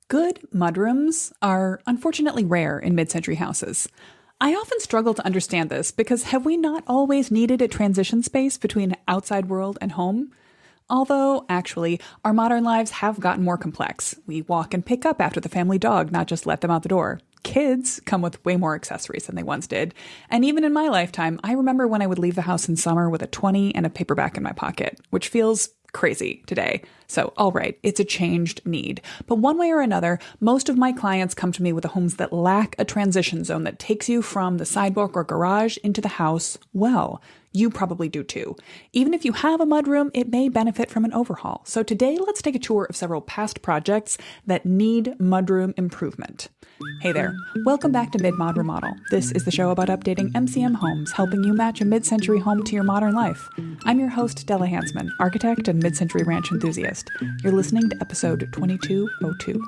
Good mudrooms are unfortunately rare in mid-century houses. I often struggle to understand this because have we not always needed a transition space between outside world and home? Although, actually, our modern lives have gotten more complex. We walk and pick up after the family dog, not just let them out the door. Kids come with way more accessories than they once did. And even in my lifetime, I remember when I would leave the house in summer with a 20 and a paperback in my pocket, which feels crazy today. So, all right, it's a changed need. But one way or another, most of my clients come to me with the homes that lack a transition zone that takes you from the sidewalk or garage into the house. Well, you probably do too. Even if you have a mudroom, it may benefit from an overhaul. So today, let's take a tour of several past projects that need mudroom improvement. Hey there, welcome back to Mid-Mod Remodel. This is the show about updating MCM homes, helping you match a mid-century home to your modern life. I'm your host, Della Hansman, architect and mid-century ranch enthusiast. You're listening to episode 2202.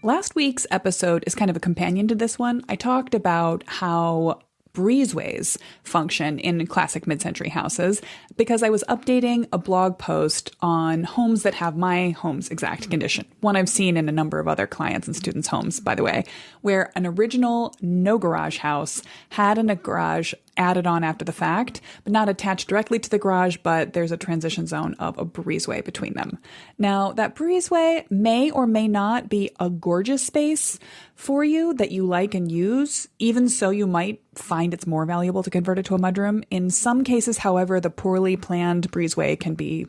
Last week's episode is kind of a companion to this one. I talked about how breezeways function in classic mid-century houses because I was updating a blog post on homes that have my home's exact condition. One I've seen in a number of other clients and students' homes, by the way, where an original no garage house had a garage added on after the fact, but not attached directly to the garage, but there's a transition zone of a breezeway between them. Now, that breezeway may or may not be a gorgeous space for you that you like and use. Even so, you might find it's more valuable to convert it to a mudroom. In some cases, however, the poorly planned breezeway can be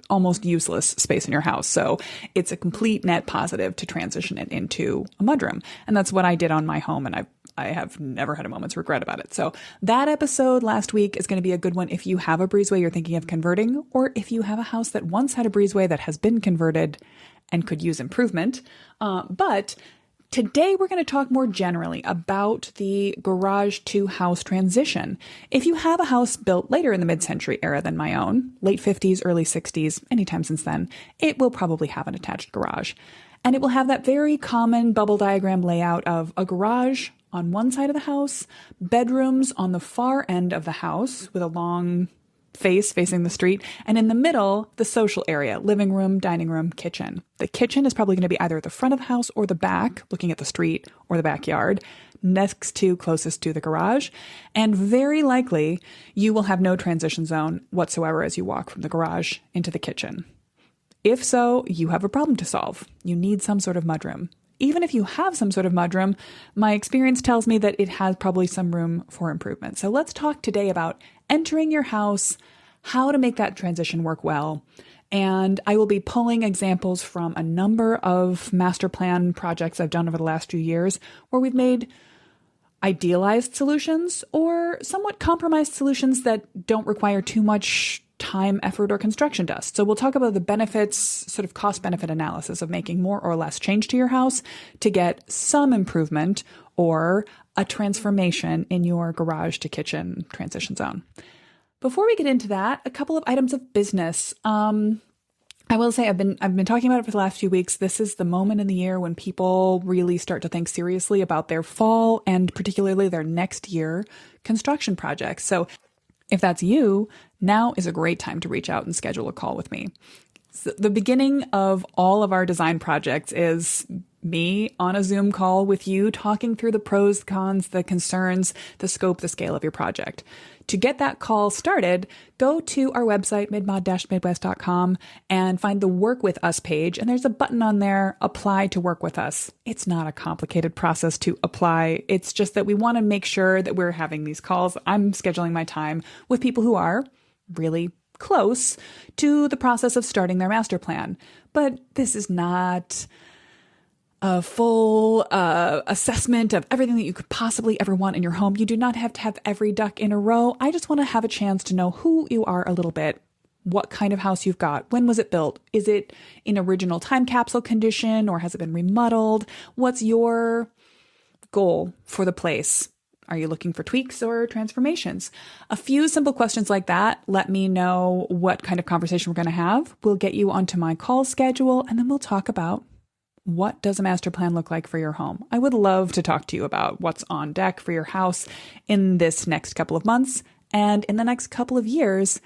almost useless space in your house. So it's a complete net positive to transition it into a mudroom. And that's what I did on my home. And I have never had a moment's regret about it. So that episode last week is going to be a good one if you have a breezeway you're thinking of converting, or if you have a house that once had a breezeway that has been converted and could use improvement. But today, we're going to talk more generally about the garage to house transition. If you have a house built later in the mid-century era than my own, late 50s, early 60s, anytime since then, it will probably have an attached garage. And it will have that very common bubble diagram layout of a garage on one side of the house, bedrooms on the far end of the house with a long face facing the street, and in the middle, the social area, living room, dining room, kitchen. The kitchen is probably going to be either at the front of the house or the back, looking at the street or the backyard, closest to the garage. And very likely, you will have no transition zone whatsoever as you walk from the garage into the kitchen. If so, you have a problem to solve. You need some sort of mudroom. Even if you have some sort of mudroom, my experience tells me that it has probably some room for improvement. So let's talk today about entering your house, how to make that transition work well. And I will be pulling examples from a number of master plan projects I've done over the last few years where we've made idealized solutions or somewhat compromised solutions that don't require too much time, effort, or construction dust. So we'll talk about the benefits, sort of cost-benefit analysis of making more or less change to your house to get some improvement or a transformation in your garage to kitchen transition zone. Before we get into that, a couple of items of business. I will say I've been talking about it for the last few weeks. This is the moment in the year when people really start to think seriously about their fall and particularly their next year construction projects. So if that's you, now is a great time to reach out and schedule a call with me. So the beginning of all of our design projects is me on a Zoom call with you talking through the pros, cons, the concerns, the scope, the scale of your project. To get that call started, go to our website, midmod-midwest.com, and find the Work With Us page. And there's a button on there, Apply to Work With Us. It's not a complicated process to apply. It's just that we want to make sure that we're having these calls. I'm scheduling my time with people who are really close to the process of starting their master plan. But this is not a full assessment of everything that you could possibly ever want in your home. You do not have to have every duck in a row. I just want to have a chance to know who you are a little bit, what kind of house you've got, when was it built, is it in original time capsule condition or has it been remodeled? What's your goal for the place? Are you looking for tweaks or transformations? A few simple questions like that let me know what kind of conversation we're going to have. We'll get you onto my call schedule, and then we'll talk about what does a master plan look like for your home. I would love to talk to you about what's on deck for your house in this next couple of months and in the next couple of years,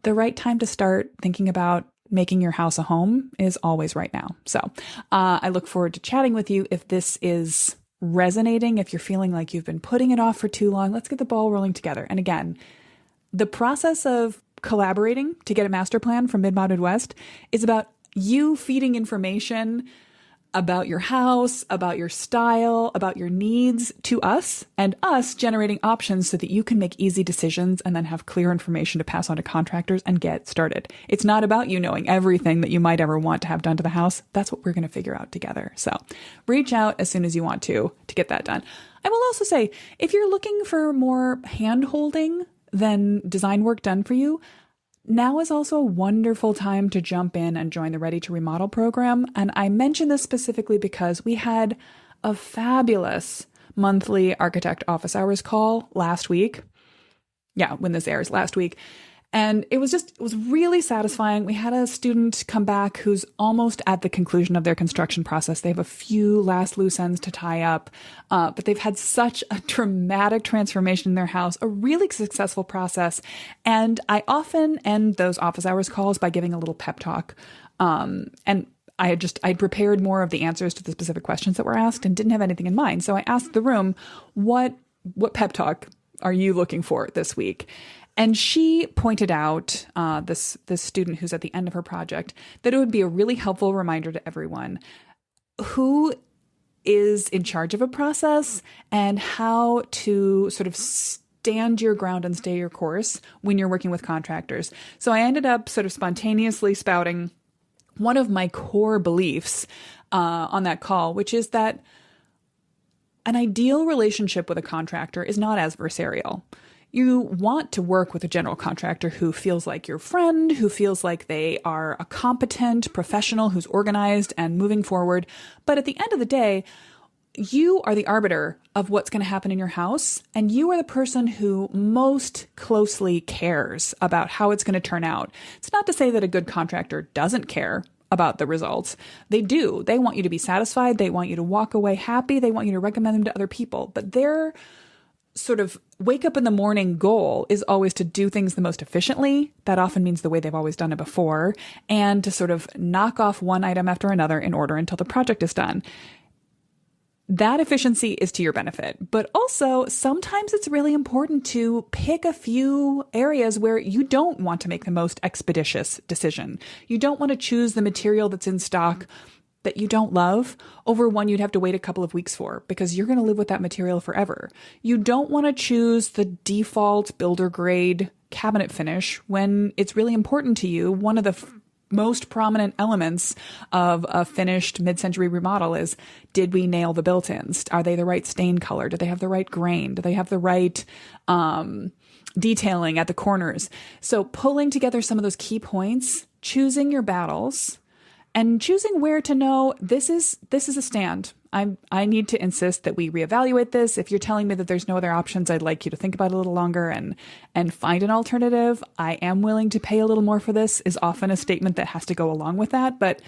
the right time to start thinking about making your house a home is always right now. So I look forward to chatting with you. If this is resonating, if you're feeling like you've been putting it off for too long, let's get the ball rolling together. And again, the process of collaborating to get a master plan from Mid-Mod Midwest is about you feeding information about your house, about your style, about your needs to us, and us generating options so that you can make easy decisions and then have clear information to pass on to contractors and get started. It's not about you knowing everything that you might ever want to have done to the house. That's what we're going to figure out together. So reach out as soon as you want to get that done. I will also say, if you're looking for more hand-holding than design work done for you, now is also a wonderful time to jump in and join the Ready to Remodel program. And I mention this specifically because we had a fabulous monthly architect office hours call last week. Yeah, when this airs, last week. And it was really satisfying. We had a student come back who's almost at the conclusion of their construction process. They have a few last loose ends to tie up, but they've had such a dramatic transformation in their house, a really successful process. And I often end those office hours calls by giving a little pep talk. And I'd prepared more of the answers to the specific questions that were asked and didn't have anything in mind. So I asked the room, what pep talk are you looking for this week? And she pointed out, this student who's at the end of her project, that it would be a really helpful reminder to everyone who is in charge of a process and how to sort of stand your ground and stay your course when you're working with contractors. So I ended up sort of spontaneously spouting one of my core beliefs on that call, which is that an ideal relationship with a contractor is not adversarial. You want to work with a general contractor who feels like your friend, who feels like they are a competent professional who's organized and moving forward. But at the end of the day, you are the arbiter of what's going to happen in your house, and you are the person who most closely cares about how it's going to turn out. It's not to say that a good contractor doesn't care about the results. They do. They want you to be satisfied. They want you to walk away happy. They want you to recommend them to other people. But their sort of wake up in the morning goal is always to do things the most efficiently. That often means the way they've always done it before, and to sort of knock off one item after another in order until the project is done. That efficiency is to your benefit, but also sometimes it's really important to pick a few areas where you don't want to make the most expeditious decision. You don't want to choose the material that's in stock that you don't love over one you'd have to wait a couple of weeks for, because you're going to live with that material forever. You don't want to choose the default builder grade cabinet finish when it's really important to you. One of the most prominent elements of a finished mid-century remodel is, did we nail the built-ins? Are they the right stain color? Do they have the right grain? Do they have the right detailing at the corners? So pulling together some of those key points, choosing your battles, and choosing where to know this is a stand. I need to insist that we reevaluate this. If you're telling me that there's no other options, I'd like you to think about it a little longer and find an alternative. I am willing to pay a little more for this is often a statement that has to go along with that. But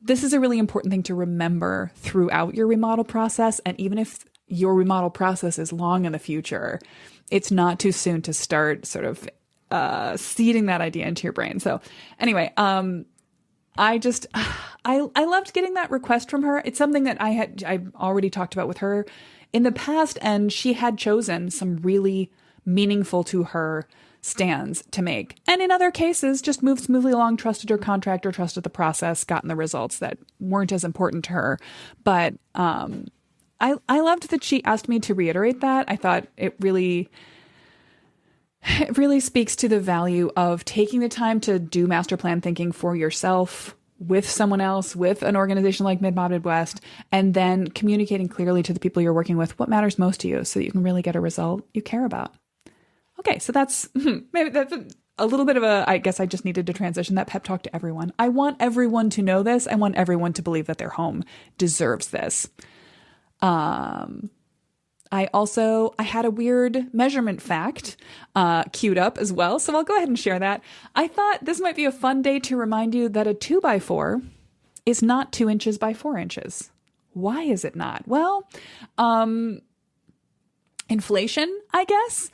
this is a really important thing to remember throughout your remodel process. And even if your remodel process is long in the future, it's not too soon to start sort of seeding that idea into your brain. So anyway, I loved getting that request from her. It's something that I already talked about with her in the past, and she had chosen some really meaningful to her stands to make. And in other cases, just moved smoothly along, trusted her contractor, trusted the process, gotten the results that weren't as important to her. But I loved that she asked me to reiterate that. I thought it really speaks to the value of taking the time to do master plan thinking for yourself, with someone else, with an organization like Mid-Mod Midwest, and then communicating clearly to the people you're working with what matters most to you so that you can really get a result you care about. Okay, so that's maybe that's a little bit of I guess I just needed to transition that pep talk to everyone. I want everyone to know this. I want everyone to believe that their home deserves this. I had a weird measurement fact queued up as well, so I'll go ahead and share that. I thought this might be a fun day to remind you that a 2x4 is not 2 inches by 4 inches. Why is it not? Well, inflation, I guess.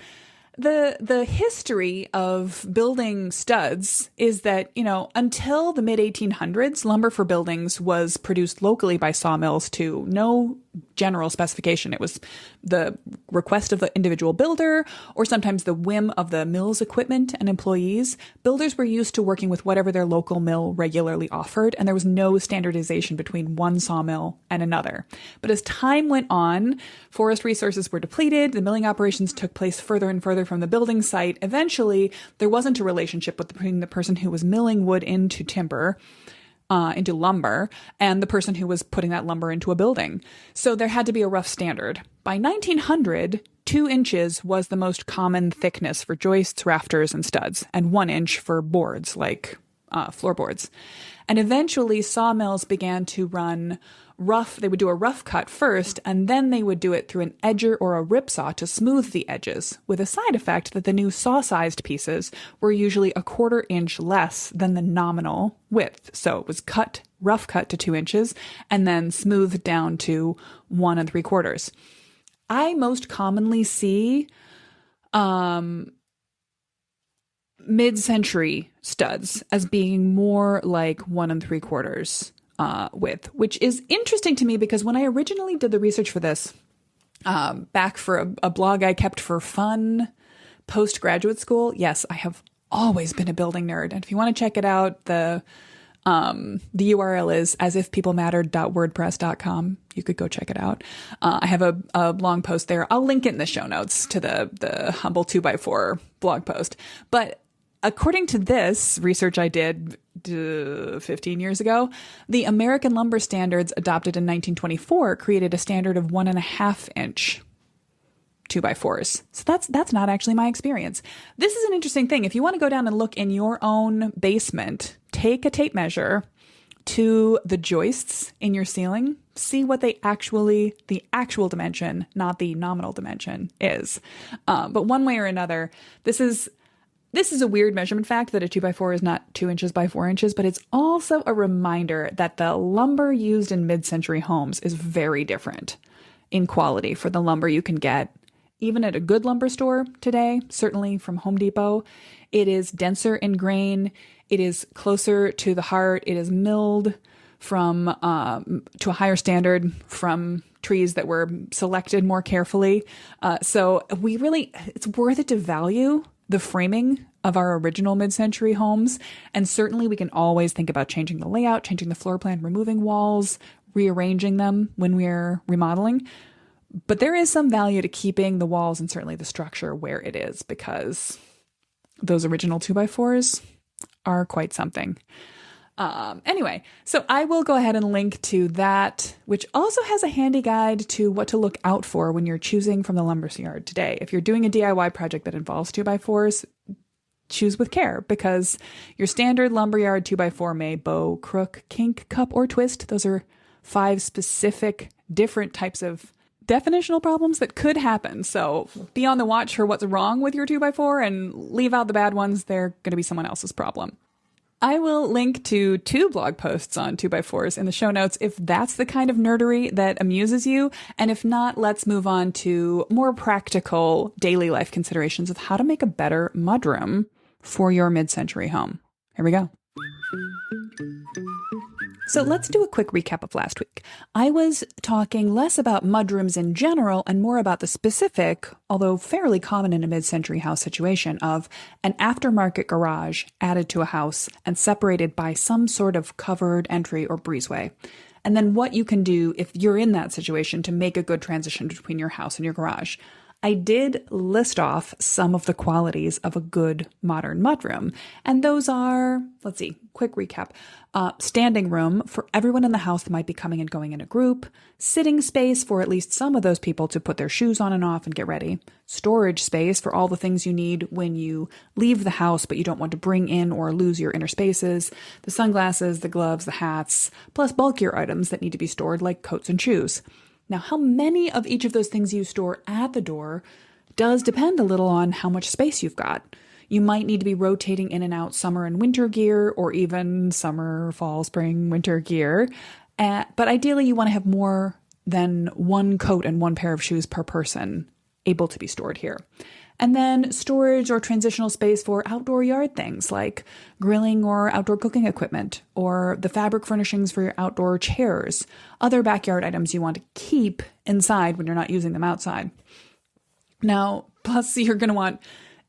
the history of building studs is that, until the mid 1800s, lumber for buildings was produced locally by sawmills to no general specification. It was the request of the individual builder, or sometimes the whim of the mill's equipment and employees. Builders were used to working with whatever their local mill regularly offered, and there was no standardization between one sawmill and another. But as time went on, forest resources were depleted, the milling operations took place further and further from the building site. Eventually, there wasn't a relationship between the person who was milling wood into timber, into lumber, and the person who was putting that lumber into a building. So there had to be a rough standard. By 1900, 2 inches was the most common thickness for joists, rafters, and studs, and 1 inch for boards like floorboards. And eventually sawmills began to run rough. They would do a rough cut first, and then they would do it through an edger or a rip saw to smooth the edges, with a side effect that the new saw-sized pieces were usually a 1/4 inch less than the nominal width. So it was rough cut to 2 inches, and then smoothed down to 1 3/4. I most commonly see mid-century studs as being more like 1 3/4 width, which is interesting to me because when I originally did the research for this, back for a blog I kept for fun post-graduate school, yes, I have always been a building nerd. And if you want to check it out, the URL is asifpeoplemattered.wordpress.com. You could go check it out. I have a long post there. I'll link it in the show notes to the Humble 2x4 blog post. But according to this research I did 15 years ago, the American Lumber Standards adopted in 1924 created a standard of 1.5 inch 2x4s. So that's not actually my experience. This is an interesting thing. If you want to go down and look in your own basement, take a tape measure to the joists in your ceiling, see what the actual dimension, not the nominal dimension, is. But one way or another, this is a weird measurement fact that a 2x4 is not 2 inches by 4 inches, but it's also a reminder that the lumber used in mid-century homes is very different in quality for the lumber you can get even at a good lumber store today, certainly from Home Depot. It is denser in grain. It is closer to the heart. It is milled from to a higher standard from trees that were selected more carefully. So it's worth it to value the framing of our original mid-century homes. And certainly we can always think about changing the layout, changing the floor plan, removing walls, rearranging them when we're remodeling. But there is some value to keeping the walls and certainly the structure where it is, because those original 2x4s are quite something. Anyway, so I will go ahead and link to that, which also has a handy guide to what to look out for when you're choosing from the lumber yard today. If you're doing a DIY project that involves 2x4s, choose with care, because your standard lumberyard 2x4 may bow, crook, kink, cup, or twist. Those are 5 specific different types of definitional problems that could happen. So be on the watch for what's wrong with your 2x4 and leave out the bad ones. They're going to be someone else's problem. I will link to 2 blog posts on 2x4s in the show notes if that's the kind of nerdery that amuses you. And if not, let's move on to more practical daily life considerations of how to make a better mudroom for your mid-century home. Here we go. So let's do a quick recap of last week. I was talking less about mudrooms in general and more about the specific, although fairly common in a mid-century house situation, of an aftermarket garage added to a house and separated by some sort of covered entry or breezeway. And then what you can do if you're in that situation to make a good transition between your house and your garage. I did list off some of the qualities of a good modern mudroom, and those are, let's see, quick recap. Standing room for everyone in the house that might be coming and going in a group, sitting space for at least some of those people to put their shoes on and off and get ready, storage space for all the things you need when you leave the house but you don't want to bring in or lose your inner spaces, the sunglasses, the gloves, the hats, plus bulkier items that need to be stored like coats and shoes. Now, how many of each of those things you store at the door does depend a little on how much space you've got. You might need to be rotating in and out summer and winter gear, or even summer, fall, spring, winter gear. But ideally, you want to have more than 1 coat and 1 pair of shoes per person able to be stored here. And then storage or transitional space for outdoor yard things like grilling or outdoor cooking equipment, or the fabric furnishings for your outdoor chairs, other backyard items you want to keep inside when you're not using them outside. Now, plus you're going to want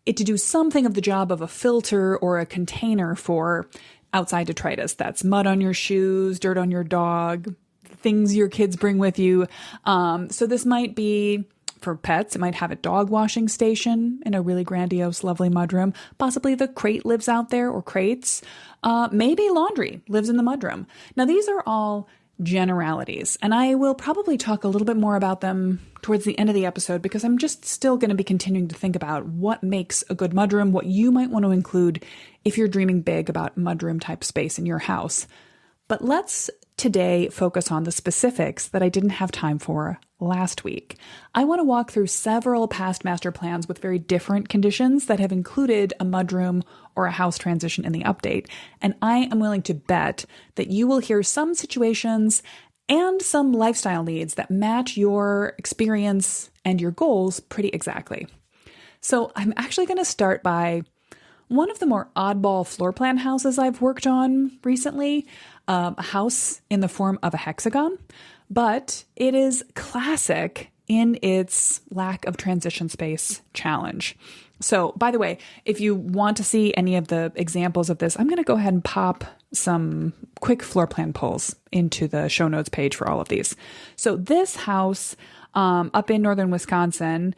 it to do something of the job of a filter or a container for outside detritus. That's mud on your shoes, dirt on your dog, things your kids bring with you. So this might be for pets. It might have a dog washing station in a really grandiose, lovely mudroom. Possibly the crate lives out there, or crates. Maybe laundry lives in the mudroom. Now, these are all generalities, and I will probably talk a little bit more about them towards the end of the episode, because I'm just still going to be continuing to think about what makes a good mudroom, what you might want to include if you're dreaming big about mudroom type space in your house. But let's today focus on the specifics that I didn't have time for last week. I want to walk through several past master plans with very different conditions that have included a mudroom or a house transition in the update, and I am willing to bet that you will hear some situations and some lifestyle needs that match your experience and your goals pretty exactly. So I'm actually going to start by one of the more oddball floor plan houses I've worked on recently, a house in the form of a hexagon, but it is classic in its lack of transition space challenge. So, by the way, if you want to see any of the examples of this, I'm going to go ahead and pop some quick floor plan polls into the show notes page for all of these. So this house up in northern Wisconsin,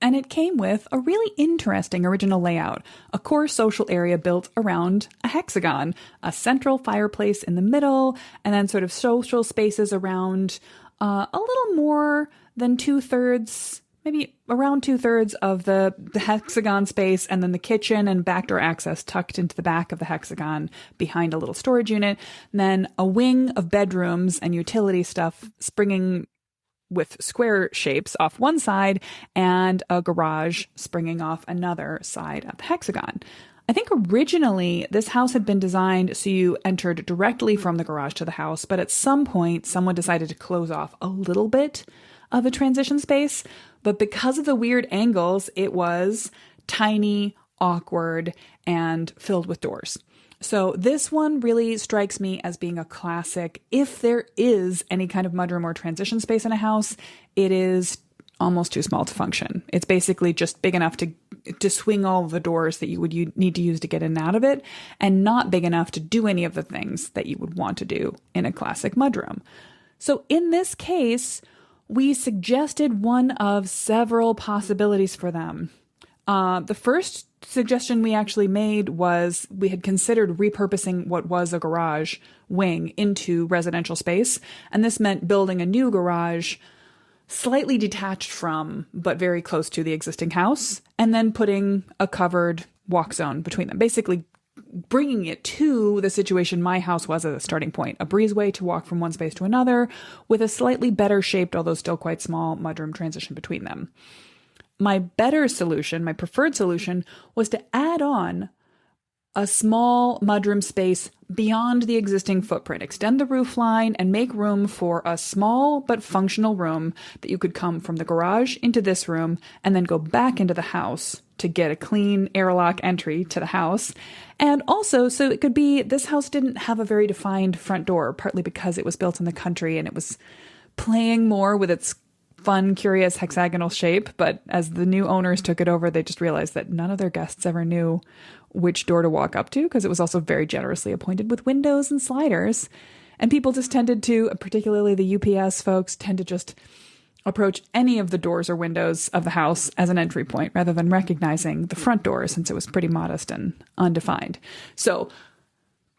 and it came with a really interesting original layout, a core social area built around a hexagon, a central fireplace in the middle, and then sort of social spaces around a little more than 2/3, maybe around 2/3 of the hexagon space, and then the kitchen and backdoor access tucked into the back of the hexagon behind a little storage unit. And then a wing of bedrooms and utility stuff springing with square shapes off one side, and a garage springing off another side of the hexagon. I think originally this house had been designed so you entered directly from the garage to the house, but at some point someone decided to close off a little bit of the transition space. But because of the weird angles, it was tiny, awkward, and filled with doors. So this one really strikes me as being a classic. If there is any kind of mudroom or transition space in a house, it is almost too small to function. It's basically just big enough to swing all the doors that you would need to use to get in and out of it, and not big enough to do any of the things that you would want to do in a classic mudroom. So in this case, we suggested one of several possibilities for them. The first suggestion we actually made was we had considered repurposing what was a garage wing into residential space. And this meant building a new garage slightly detached from, but very close to the existing house, and then putting a covered walk zone between them, basically bringing it to the situation my house was as a starting point, a breezeway to walk from one space to another with a slightly better shaped, although still quite small, mudroom transition between them. My better solution, my preferred solution, was to add on a small mudroom space beyond the existing footprint, extend the roof line, and make room for a small but functional room that you could come from the garage into this room and then go back into the house to get a clean airlock entry to the house. And also, so it could be, this house didn't have a very defined front door, partly because it was built in the country and it was playing more with its fun, curious hexagonal shape. But as the new owners took it over, they just realized that none of their guests ever knew which door to walk up to, because it was also very generously appointed with windows and sliders. And people just tended to, particularly the UPS folks, tend to just approach any of the doors or windows of the house as an entry point rather than recognizing the front door, since it was pretty modest and undefined. So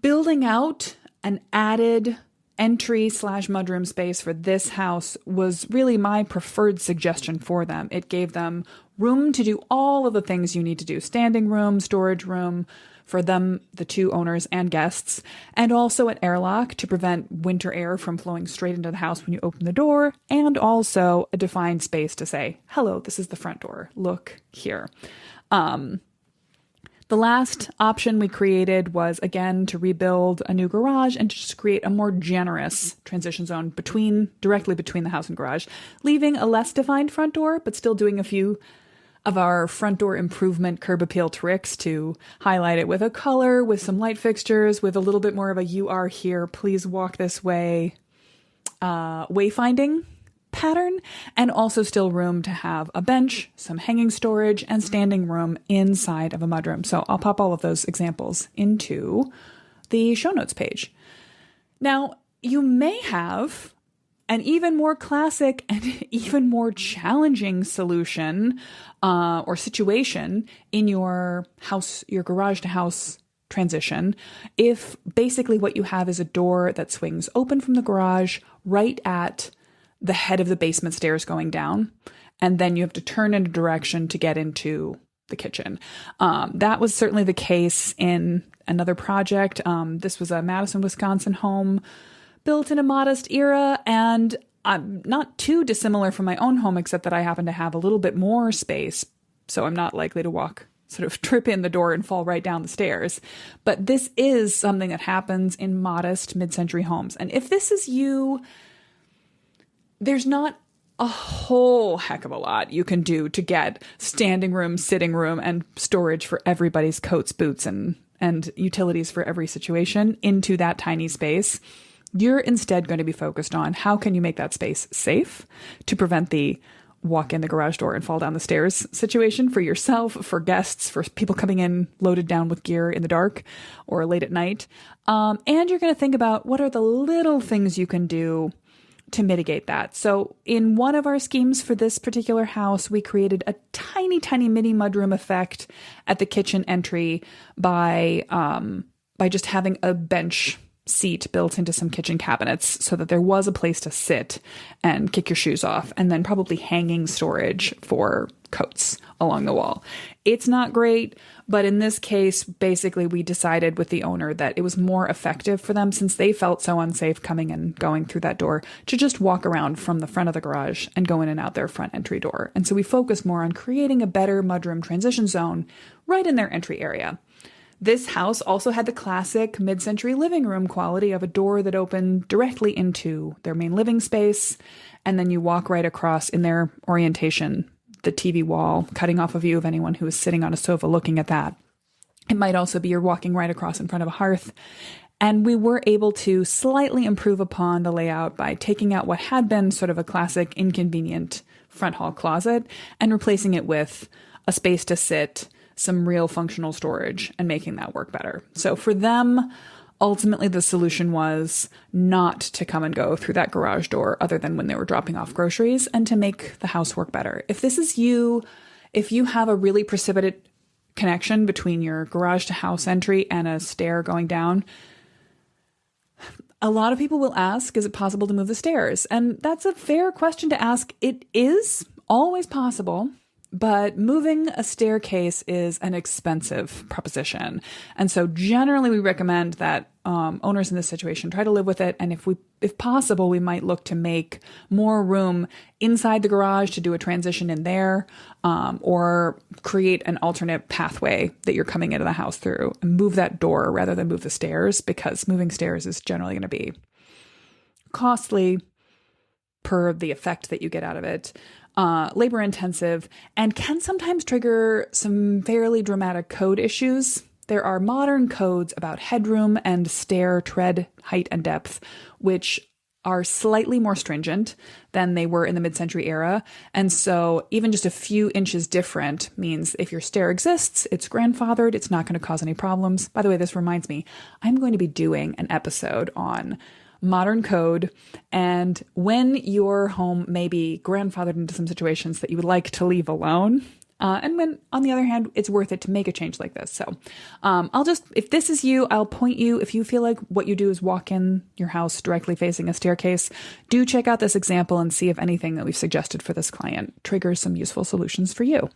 building out an added entry/mudroom space for this house was really my preferred suggestion for them. It gave them room to do all of the things you need to do: standing room, storage room for them, the two owners and guests, and also an airlock to prevent winter air from flowing straight into the house when you open the door, and also a defined space to say, hello, this is the front door, look here. The last option we created was, again, to rebuild a new garage and to just create a more generous transition zone directly between the house and garage, leaving a less defined front door, but still doing a few of our front door improvement curb appeal tricks to highlight it with a color, with some light fixtures, with a little bit more of a "you are here, please walk this way" wayfinding pattern, and also still room to have a bench, some hanging storage, and standing room inside of a mudroom. So I'll pop all of those examples into the show notes page. Now, you may have an even more classic and even more challenging solution or situation in your house, your garage to house transition, if basically what you have is a door that swings open from the garage right at the head of the basement stairs going down, and then you have to turn in a direction to get into the kitchen. That was certainly the case in another project. This was a Madison, Wisconsin home built in a modest era, and not too dissimilar from my own home, except that I happen to have a little bit more space, so I'm not likely to sort of trip in the door and fall right down the stairs. But this is something that happens in modest mid-century homes. And if this is you, there's not a whole heck of a lot you can do to get standing room, sitting room, and storage for everybody's coats, boots, and utilities for every situation into that tiny space. You're instead going to be focused on how can you make that space safe to prevent the walk in the garage door and fall down the stairs situation for yourself, for guests, for people coming in loaded down with gear in the dark or late at night. And you're going to think about what are the little things you can do to mitigate that. So in one of our schemes for this particular house, we created a tiny, tiny mini mudroom effect at the kitchen entry by just having a bench seat built into some kitchen cabinets so that there was a place to sit and kick your shoes off, and then probably hanging storage for coats along the wall. It's not great, but in this case, basically we decided with the owner that it was more effective for them, since they felt so unsafe coming and going through that door, to just walk around from the front of the garage and go in and out their front entry door. And so we focused more on creating a better mudroom transition zone right in their entry area. This house also had the classic mid-century living room quality of a door that opened directly into their main living space, and then you walk right across in their orientation, the TV wall, cutting off a view of anyone who is sitting on a sofa looking at that. It might also be you're walking right across in front of a hearth. And we were able to slightly improve upon the layout by taking out what had been sort of a classic inconvenient front hall closet and replacing it with a space to sit, some real functional storage, and making that work better. So for them, ultimately the solution was not to come and go through that garage door other than when they were dropping off groceries, and to make the house work better. If this is you, if you have a really precipitate connection between your garage to house entry and a stair going down, a lot of people will ask, is it possible to move the stairs? And that's a fair question to ask. It is always possible. But moving a staircase is an expensive proposition. And so generally we recommend that owners in this situation try to live with it. And if possible, we might look to make more room inside the garage to do a transition in there, or create an alternate pathway that you're coming into the house through, and move that door rather than move the stairs, because moving stairs is generally going to be costly per the effect that you get out of it. Labor intensive, and can sometimes trigger some fairly dramatic code issues. There are modern codes about headroom and stair tread height and depth, which are slightly more stringent than they were in the mid-century era. And so even just a few inches different means if your stair exists, it's grandfathered, it's not going to cause any problems. By the way, this reminds me, I'm going to be doing an episode on modern code and when your home may be grandfathered into some situations that you would like to leave alone. And when, on the other hand, it's worth it to make a change like this. So if this is you, I'll point you, if you feel like what you do is walk in your house directly facing a staircase, do check out this example and see if anything that we've suggested for this client triggers some useful solutions for you.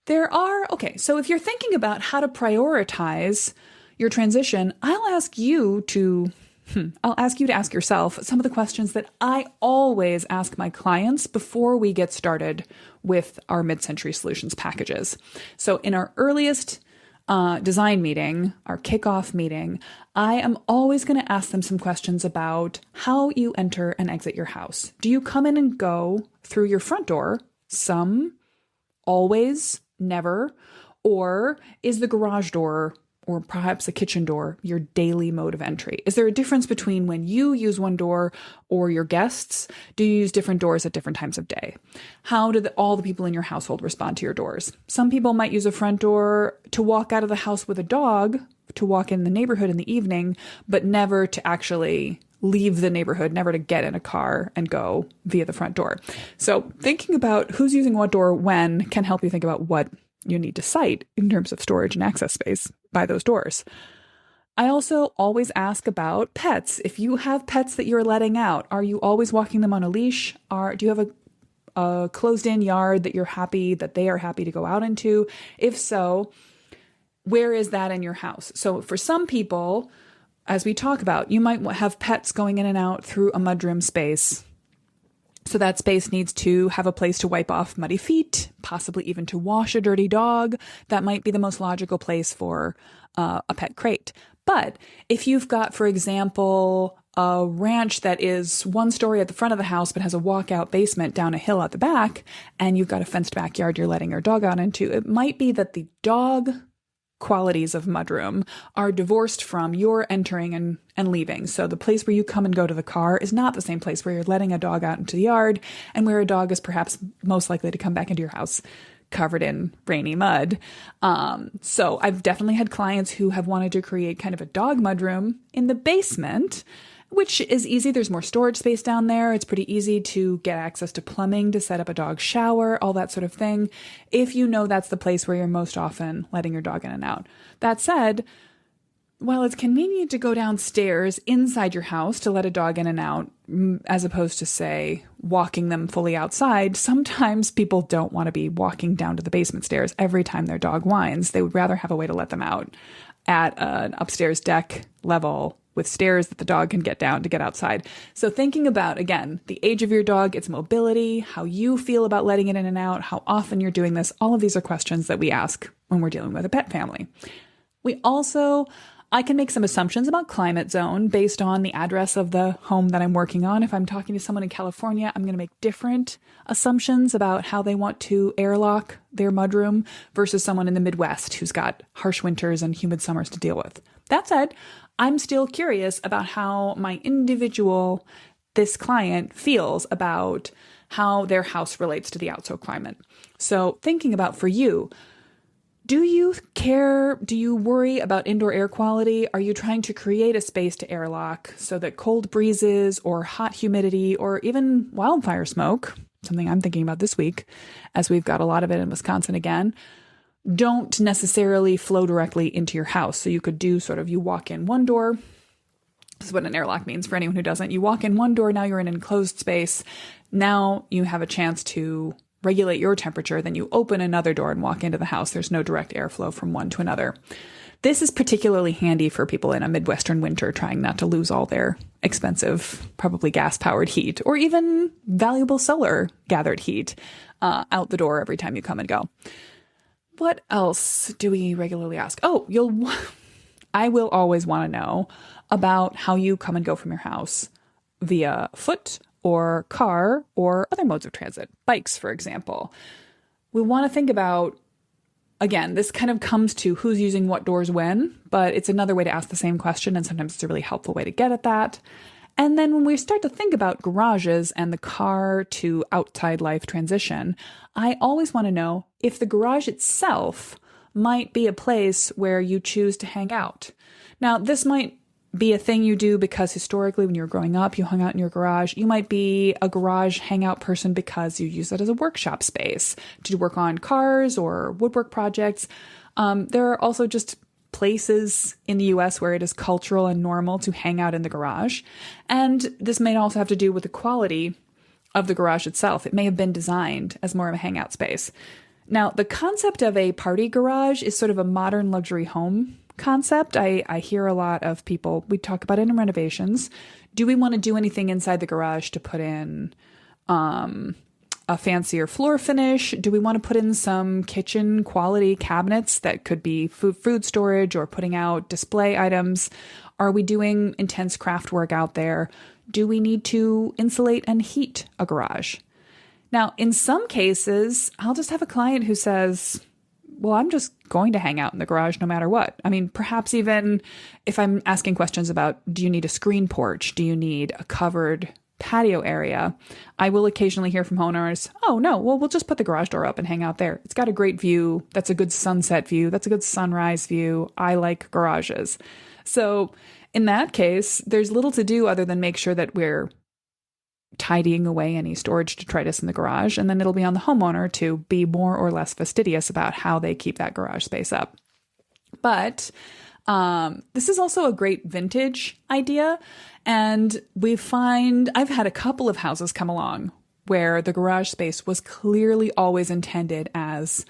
So if you're thinking about how to prioritize your transition, I'll ask you to ask yourself some of the questions that I always ask my clients before we get started with our mid-century solutions packages. So in our earliest design meeting, our kickoff meeting, I am always going to ask them some questions about how you enter and exit your house. Do you come in and go through your front door? Some always, never? Or is the garage door or perhaps a kitchen door your daily mode of entry? Is there a difference between when you use one door or your guests? Do you use different doors at different times of day? How do all the people in your household respond to your doors? Some people might use a front door to walk out of the house with a dog, to walk in the neighborhood in the evening, but never to actually leave the neighborhood, never to get in a car and go via the front door. So thinking about who's using what door when can help you think about what you need to cite in terms of storage and access space by those doors. I also always ask about pets. If you have pets that you're letting out, are you always walking them on a leash? Do you have a closed-in yard that they are happy to go out into? If so, where is that in your house? So for some people, as we talk about, you might have pets going in and out through a mudroom space. So that space needs to have a place to wipe off muddy feet, possibly even to wash a dirty dog. That might be the most logical place for a pet crate. But if you've got, for example, a ranch that is one story at the front of the house but has a walkout basement down a hill at the back, and you've got a fenced backyard you're letting your dog out into, it might be that the dog qualities of mudroom are divorced from your entering and leaving. So the place where you come and go to the car is not the same place where you're letting a dog out into the yard and where a dog is perhaps most likely to come back into your house covered in rainy mud. So I've definitely had clients who have wanted to create kind of a dog mudroom in the basement, which is easy. There's more storage space down there. It's pretty easy to get access to plumbing, to set up a dog shower, all that sort of thing, if you know that's the place where you're most often letting your dog in and out. That said, while it's convenient to go downstairs inside your house to let a dog in and out, as opposed to, say, walking them fully outside, sometimes people don't want to be walking down to the basement stairs every time their dog whines. They would rather have a way to let them out at an upstairs deck level with stairs that the dog can get down to get outside. So thinking about, again, the age of your dog, its mobility, how you feel about letting it in and out, how often you're doing this, all of these are questions that we ask when we're dealing with a pet family. I can make some assumptions about climate zone based on the address of the home that I'm working on. If I'm talking to someone in California, I'm going to make different assumptions about how they want to airlock their mudroom versus someone in the Midwest who's got harsh winters and humid summers to deal with. That said, I'm still curious about how this client feels about how their house relates to the outside climate. So thinking about for you, do you care? Do you worry about indoor air quality? Are you trying to create a space to airlock so that cold breezes or hot humidity or even wildfire smoke, something I'm thinking about this week, as we've got a lot of it in Wisconsin again, don't necessarily flow directly into your house? So you could do you walk in one door. This is what an airlock means for anyone who doesn't. You walk in one door, now you're in an enclosed space. Now you have a chance to regulate your temperature, then you open another door and walk into the house. There's no direct airflow from one to another. This is particularly handy for people in a Midwestern winter trying not to lose all their expensive, probably gas-powered heat or even valuable solar gathered heat out the door every time you come and go. What else do we regularly ask? I will always want to know about how you come and go from your house via foot or car or other modes of transit, bikes, for example. We want to think about, again, this kind of comes to who's using what doors when, but it's another way to ask the same question, and sometimes it's a really helpful way to get at that. And then when we start to think about garages and the car to outside life transition, I always want to know if the garage itself might be a place where you choose to hang out. Now, this might be a thing you do because historically when you were growing up, you hung out in your garage. You might be a garage hangout person because you use it as a workshop space to work on cars or woodwork projects. There are also just places in the US where it is cultural and normal to hang out in the garage. And this may also have to do with the quality of the garage itself. It may have been designed as more of a hangout space. Now, the concept of a party garage is sort of a modern luxury home concept. I hear a lot of people, we talk about it in renovations. Do we want to do anything inside the garage to put in a fancier floor finish? Do we want to put in some kitchen quality cabinets that could be food storage or putting out display items? Are we doing intense craft work out there? Do we need to insulate and heat a garage? Now, in some cases, I'll just have a client who says, well, I'm just going to hang out in the garage no matter what. I mean, perhaps even if I'm asking questions about, do you need a screen porch? Do you need a covered patio area? I will occasionally hear from homeowners, oh no, well, we'll just put the garage door up and hang out there. It's got a great view. That's a good sunset view. That's a good sunrise view. I like garages. So in that case, there's little to do other than make sure that we're tidying away any storage detritus in the garage, and then it'll be on the homeowner to be more or less fastidious about how they keep that garage space up. But this is also a great vintage idea, and I've had a couple of houses come along where the garage space was clearly always intended as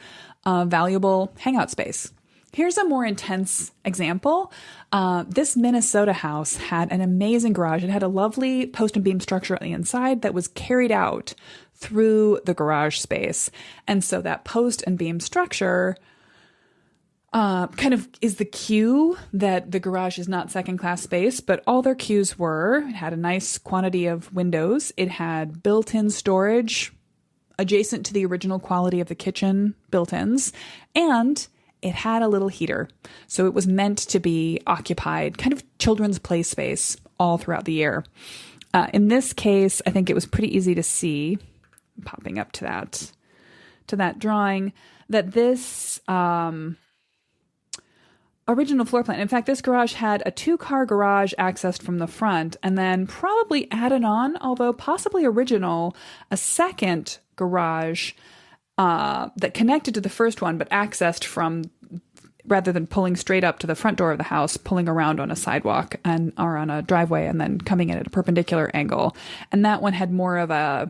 a valuable hangout space. Here's a more intense example. This Minnesota house had an amazing garage. It had a lovely post and beam structure on the inside that was carried out through the garage space. And so that post and beam structure kind of is the cue that the garage is not second-class space, but all their cues were, it had a nice quantity of windows. It had built-in storage adjacent to the original quality of the kitchen built-ins, and it had a little heater. So it was meant to be occupied, kind of children's play space all throughout the year. In this case, I think it was pretty easy to see, popping up to that drawing, that this original floor plan, in fact, this garage had a 2-car garage accessed from the front, and then probably added on, although possibly original, a second garage that connected to the first one, but accessed from, rather than pulling straight up to the front door of the house, pulling around on a sidewalk or on a driveway and then coming in at a perpendicular angle. And that one had more of a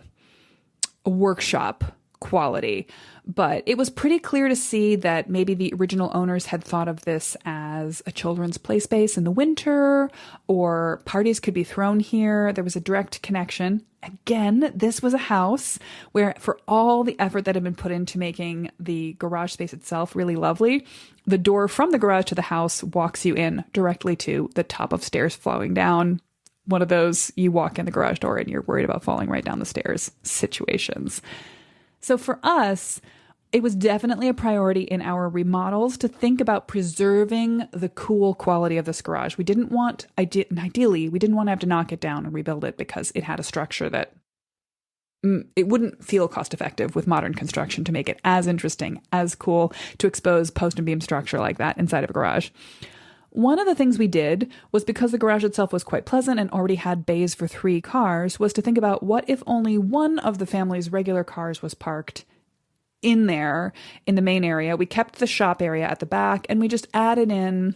workshop quality. But it was pretty clear to see that maybe the original owners had thought of this as a children's play space in the winter, or parties could be thrown here. There was a direct connection. Again, this was a house where, for all the effort that had been put into making the garage space itself really lovely, the door from the garage to the house walks you in directly to the top of stairs flowing down. One of those, you walk in the garage door and you're worried about falling right down the stairs situations. So for us, it was definitely a priority in our remodels to think about preserving the cool quality of this garage. We didn't want, ideally, we didn't want to have to knock it down and rebuild it because it had a structure that it wouldn't feel cost effective with modern construction to make it as interesting, as cool, to expose post and beam structure like that inside of a garage. One of the things we did was, because the garage itself was quite pleasant and already had bays for 3 cars, was to think about what if only one of the family's regular cars was parked in there in the main area. We kept the shop area at the back, and we just added in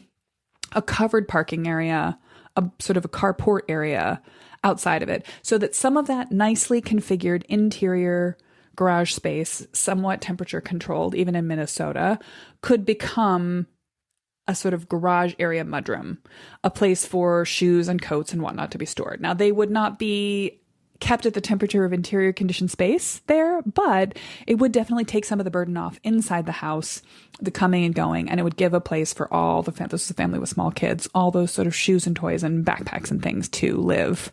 a covered parking area, a sort of a carport area outside of it, so that some of that nicely configured interior garage space, somewhat temperature controlled, even in Minnesota, could become a sort of garage area mudroom, a place for shoes and coats and whatnot to be stored. Now, they would not be kept at the temperature of interior conditioned space there, but it would definitely take some of the burden off inside the house, the coming and going, and it would give a place for all the this is a family with small kids, all those sort of shoes and toys and backpacks and things to live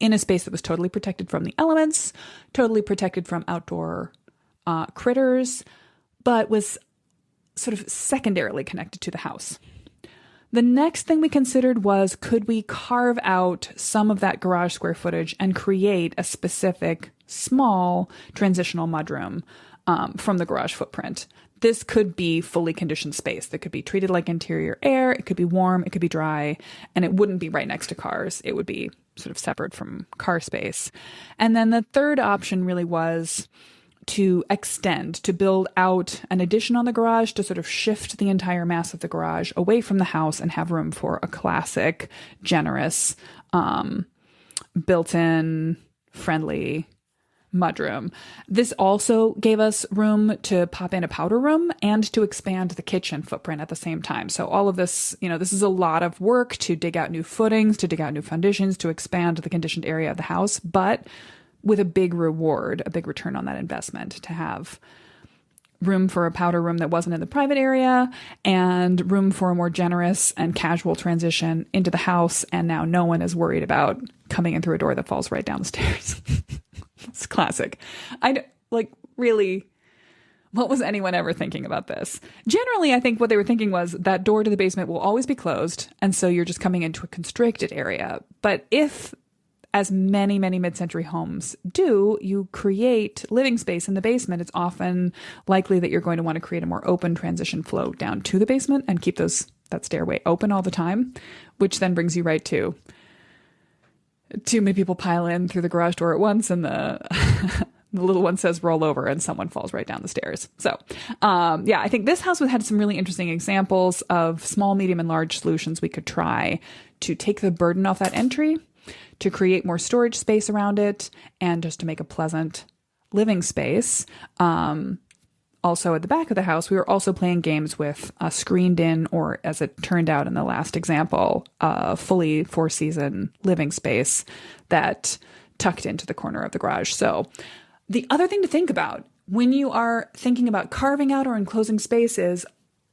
in a space that was totally protected from the elements, totally protected from outdoor critters, but was sort of secondarily connected to the house. The next thing we considered was, could we carve out some of that garage square footage and create a specific small transitional mudroom from the garage footprint? This could be fully conditioned space that could be treated like interior air. It could be warm, it could be dry, and it wouldn't be right next to cars. It would be sort of separate from car space. And then the third option really was to extend, to build out an addition on the garage, to sort of shift the entire mass of the garage away from the house and have room for a classic, generous, built-in, friendly mudroom. This also gave us room to pop in a powder room and to expand the kitchen footprint at the same time. So all of this, this is a lot of work to dig out new footings, to dig out new foundations, to expand the conditioned area of the house, but with a big reward, a big return on that investment, to have room for a powder room that wasn't in the private area and room for a more generous and casual transition into the house. And now no one is worried about coming in through a door that falls right down the stairs. It's classic. Like, really, what was anyone ever thinking about this? Generally, I think what they were thinking was that door to the basement will always be closed, and so you're just coming into a constricted area. But if, as many, many mid-century homes do, you create living space in the basement, it's often likely that you're going to want to create a more open transition flow down to the basement and keep that stairway open all the time, which then brings you right to too many people pile in through the garage door at once, and the the little one says roll over and someone falls right down the stairs. So, yeah, I think this house had some really interesting examples of small, medium, and large solutions we could try to take the burden off that entry, to create more storage space around it, and just to make a pleasant living space. Also, at the back of the house, we were also playing games with a screened in, or as it turned out in the last example, a fully four-season living space that tucked into the corner of the garage. So the other thing to think about when you are thinking about carving out or enclosing spaces,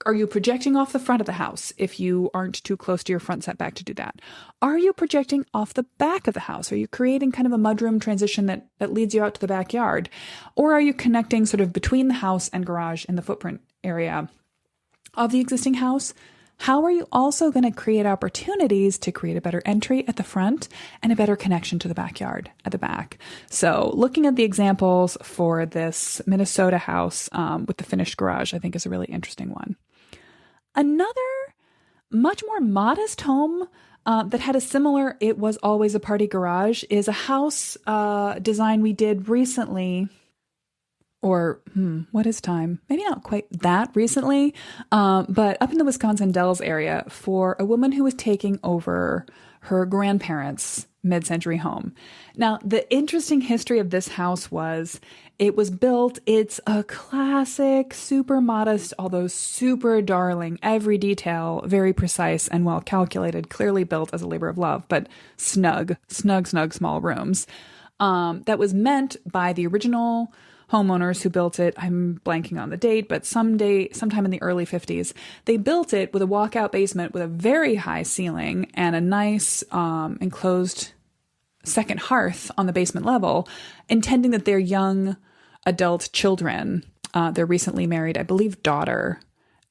are you projecting off the front of the house if you aren't too close to your front setback to do that? Are you projecting off the back of the house? Are you creating kind of a mudroom transition that leads you out to the backyard? Or are you connecting sort of between the house and garage in the footprint area of the existing house? How are you also going to create opportunities to create a better entry at the front and a better connection to the backyard at the back? So looking at the examples for this Minnesota house with the finished garage, I think is a really interesting one. Another much more modest home that had a similar "it was always a party" garage is a house design we did recently. Or, what is time? Maybe not quite that recently, but up in the Wisconsin Dells area for a woman who was taking over her grandparents' mid-century home. Now, the interesting history of this house was it was built, it's a classic, super modest, although super darling, every detail, very precise and well calculated, clearly built as a labor of love, but snug, small rooms. That was meant by the original homeowners who built it. I'm blanking on the date, but sometime in the early 50s, they built it with a walkout basement with a very high ceiling and a nice enclosed second hearth on the basement level, intending that their young adult children, their recently married, I believe, daughter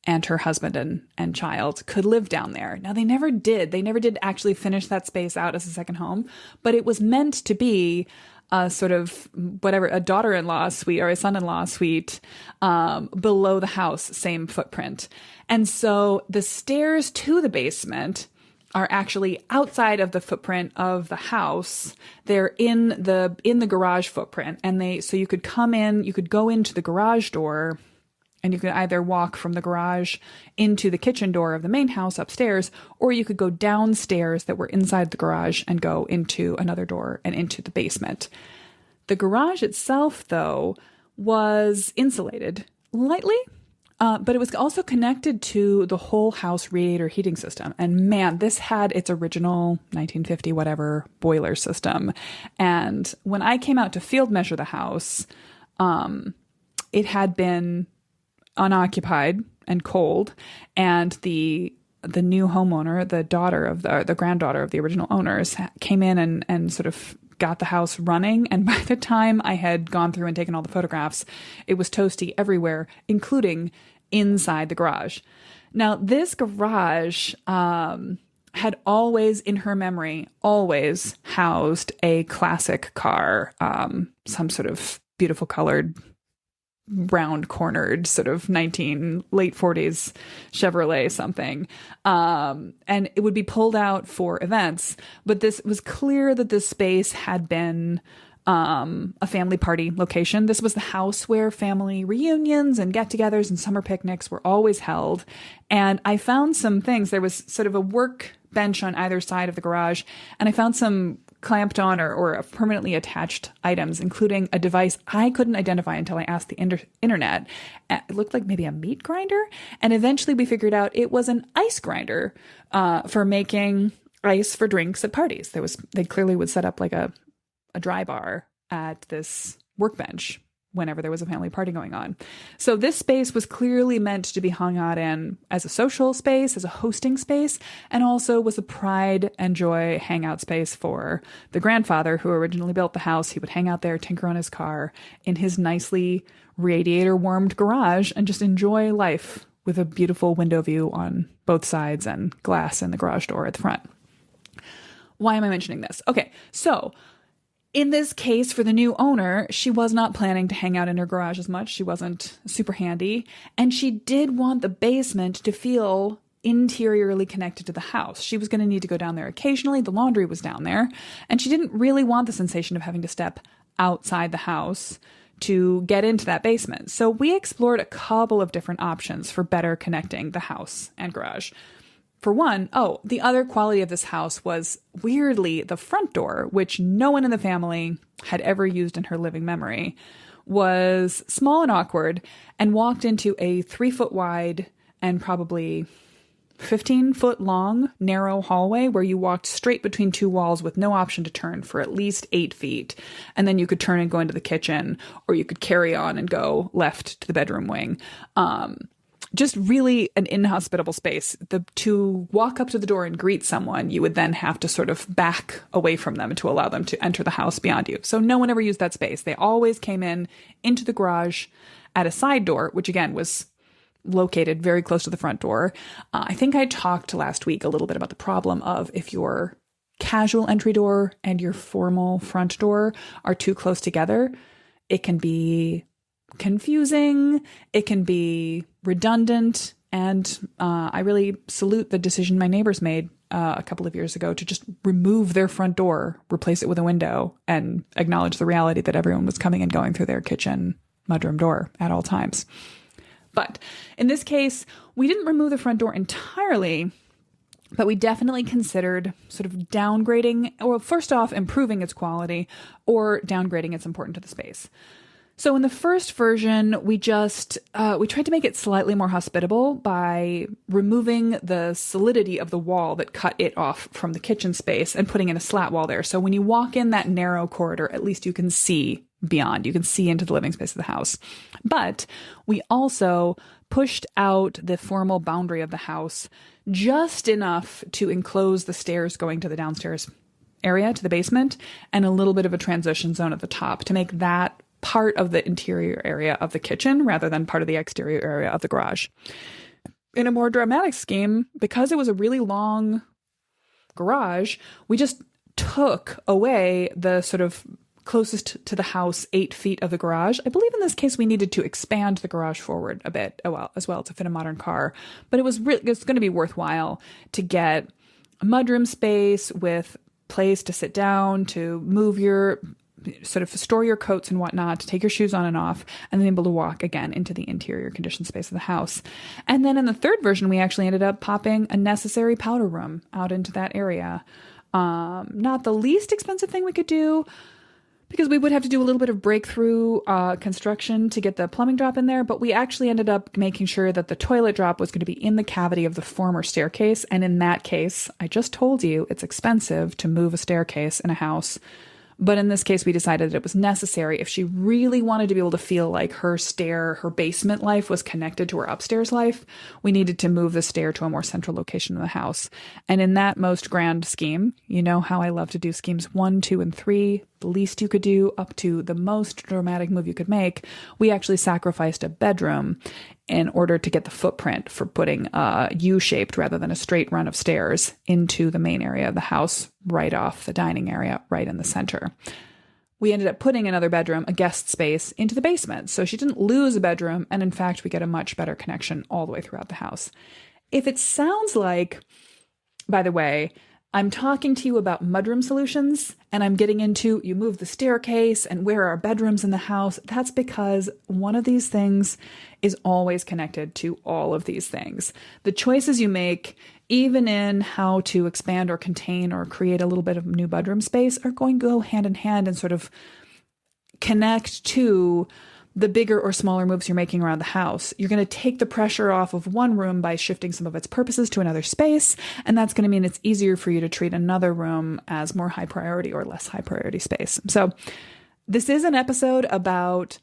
and her husband and child could live down there. Now, they never did. They never did actually finish that space out as a second home, but it was meant to be a sort of a daughter-in-law suite or a son-in-law suite below the house, same footprint. And so the stairs to the basement are actually outside of the footprint of the house. They're in the garage footprint, and so you could come in, you could go into the garage door, and you could either walk from the garage into the kitchen door of the main house upstairs, or you could go downstairs that were inside the garage and go into another door and into the basement. The garage itself, though, was insulated lightly, but it was also connected to the whole house radiator heating system. And man, this had its original 1950 whatever boiler system. And when I came out to field measure the house, it had been unoccupied and cold, and the new homeowner, the daughter of the granddaughter of the original owners, came in and sort of got the house running. And by the time I had gone through and taken all the photographs, it was toasty everywhere, including inside the garage. Now, this garage had always, in her memory, always housed a classic car, some sort of beautiful colored round cornered sort of late 40s Chevrolet something. And it would be pulled out for events, but this was clear that this space had been a family party location. This was the house where family reunions and get-togethers and summer picnics were always held. And I found some things. There was sort of a work bench on either side of the garage, and I found some clamped on or permanently attached items, including a device I couldn't identify until I asked the internet. It looked like maybe a meat grinder, and eventually we figured out it was an ice grinder for making ice for drinks at parties. They clearly would set up like a dry bar at this workbench whenever there was a family party going on. So this space was clearly meant to be hung out in as a social space, as a hosting space, and also was a pride and joy hangout space for the grandfather who originally built the house. He would hang out there, tinker on his car in his nicely radiator warmed garage and just enjoy life with a beautiful window view on both sides and glass in the garage door at the front. Why am I mentioning this? Okay, so in this case, for the new owner, she was not planning to hang out in her garage as much. She wasn't super handy. And she did want the basement to feel interiorly connected to the house. She was going to need to go down there occasionally. The laundry was down there. And she didn't really want the sensation of having to step outside the house to get into that basement. So we explored a couple of different options for better connecting the house and garage. For one, the other quality of this house was weirdly the front door, which no one in the family had ever used in her living memory, was small and awkward and walked into a 3-foot wide and probably 15-foot long narrow hallway where you walked straight between two walls with no option to turn for at least 8 feet. And then you could turn and go into the kitchen, or you could carry on and go left to the bedroom wing. Just really an inhospitable space. To walk up to the door and greet someone, you would then have to sort of back away from them to allow them to enter the house beyond you. So no one ever used that space. They always came in into the garage at a side door, which again was located very close to the front door. I think I talked last week a little bit about the problem of if your casual entry door and your formal front door are too close together, it can be confusing, it can be redundant, and I really salute the decision my neighbors made a couple of years ago to just remove their front door, replace it with a window, and acknowledge the reality that everyone was coming and going through their kitchen mudroom door at all times. But in this case, we didn't remove the front door entirely, but we definitely considered sort of downgrading, or first off, improving its quality, or downgrading its importance to the space. So in the first version, we tried to make it slightly more hospitable by removing the solidity of the wall that cut it off from the kitchen space and putting in a slat wall there. So when you walk in that narrow corridor, at least you can see beyond. You can see into the living space of the house. But we also pushed out the formal boundary of the house just enough to enclose the stairs going to the downstairs area, to the basement, and a little bit of a transition zone at the top to make that part of the interior area of the kitchen rather than part of the exterior area of the garage. In a more dramatic scheme, because it was a really long garage, we just took away the sort of closest to the house 8 feet of the garage. I believe in this case we needed to expand the garage forward a bit as well to fit a modern car, but it's going to be worthwhile to get a mudroom space with place to sit down, to move your sort of store your coats and whatnot, to take your shoes on and off, and then able to walk again into the interior conditioned space of the house. And then in the third version, we actually ended up popping a necessary powder room out into that area. Not the least expensive thing we could do, because we would have to do a little bit of breakthrough construction to get the plumbing drop in there, but we actually ended up making sure that the toilet drop was going to be in the cavity of the former staircase. And in that case, I just told you it's expensive to move a staircase in a house. But in this case, we decided that it was necessary if she really wanted to be able to feel like her basement life was connected to her upstairs life. We needed to move the stair to a more central location in the house. And in that most grand scheme, you know how I love to do schemes 1, 2, and 3, the least you could do up to the most dramatic move you could make. We actually sacrificed a bedroom in order to get the footprint for putting a U-shaped rather than a straight run of stairs into the main area of the house, right off the dining area, right in the center. We ended up putting another bedroom, a guest space, into the basement. So she didn't lose a bedroom. And in fact, we get a much better connection all the way throughout the house. If it sounds like, by the way, I'm talking to you about mudroom solutions and I'm getting into you move the staircase and where are bedrooms in the house, that's because one of these things is always connected to all of these things. The choices you make, even in how to expand or contain or create a little bit of new bedroom space, are going to go hand in hand and sort of connect to the bigger or smaller moves you're making around the house. You're going to take the pressure off of one room by shifting some of its purposes to another space, and that's going to mean it's easier for you to treat another room as more high priority or less high priority space. So this is an episode about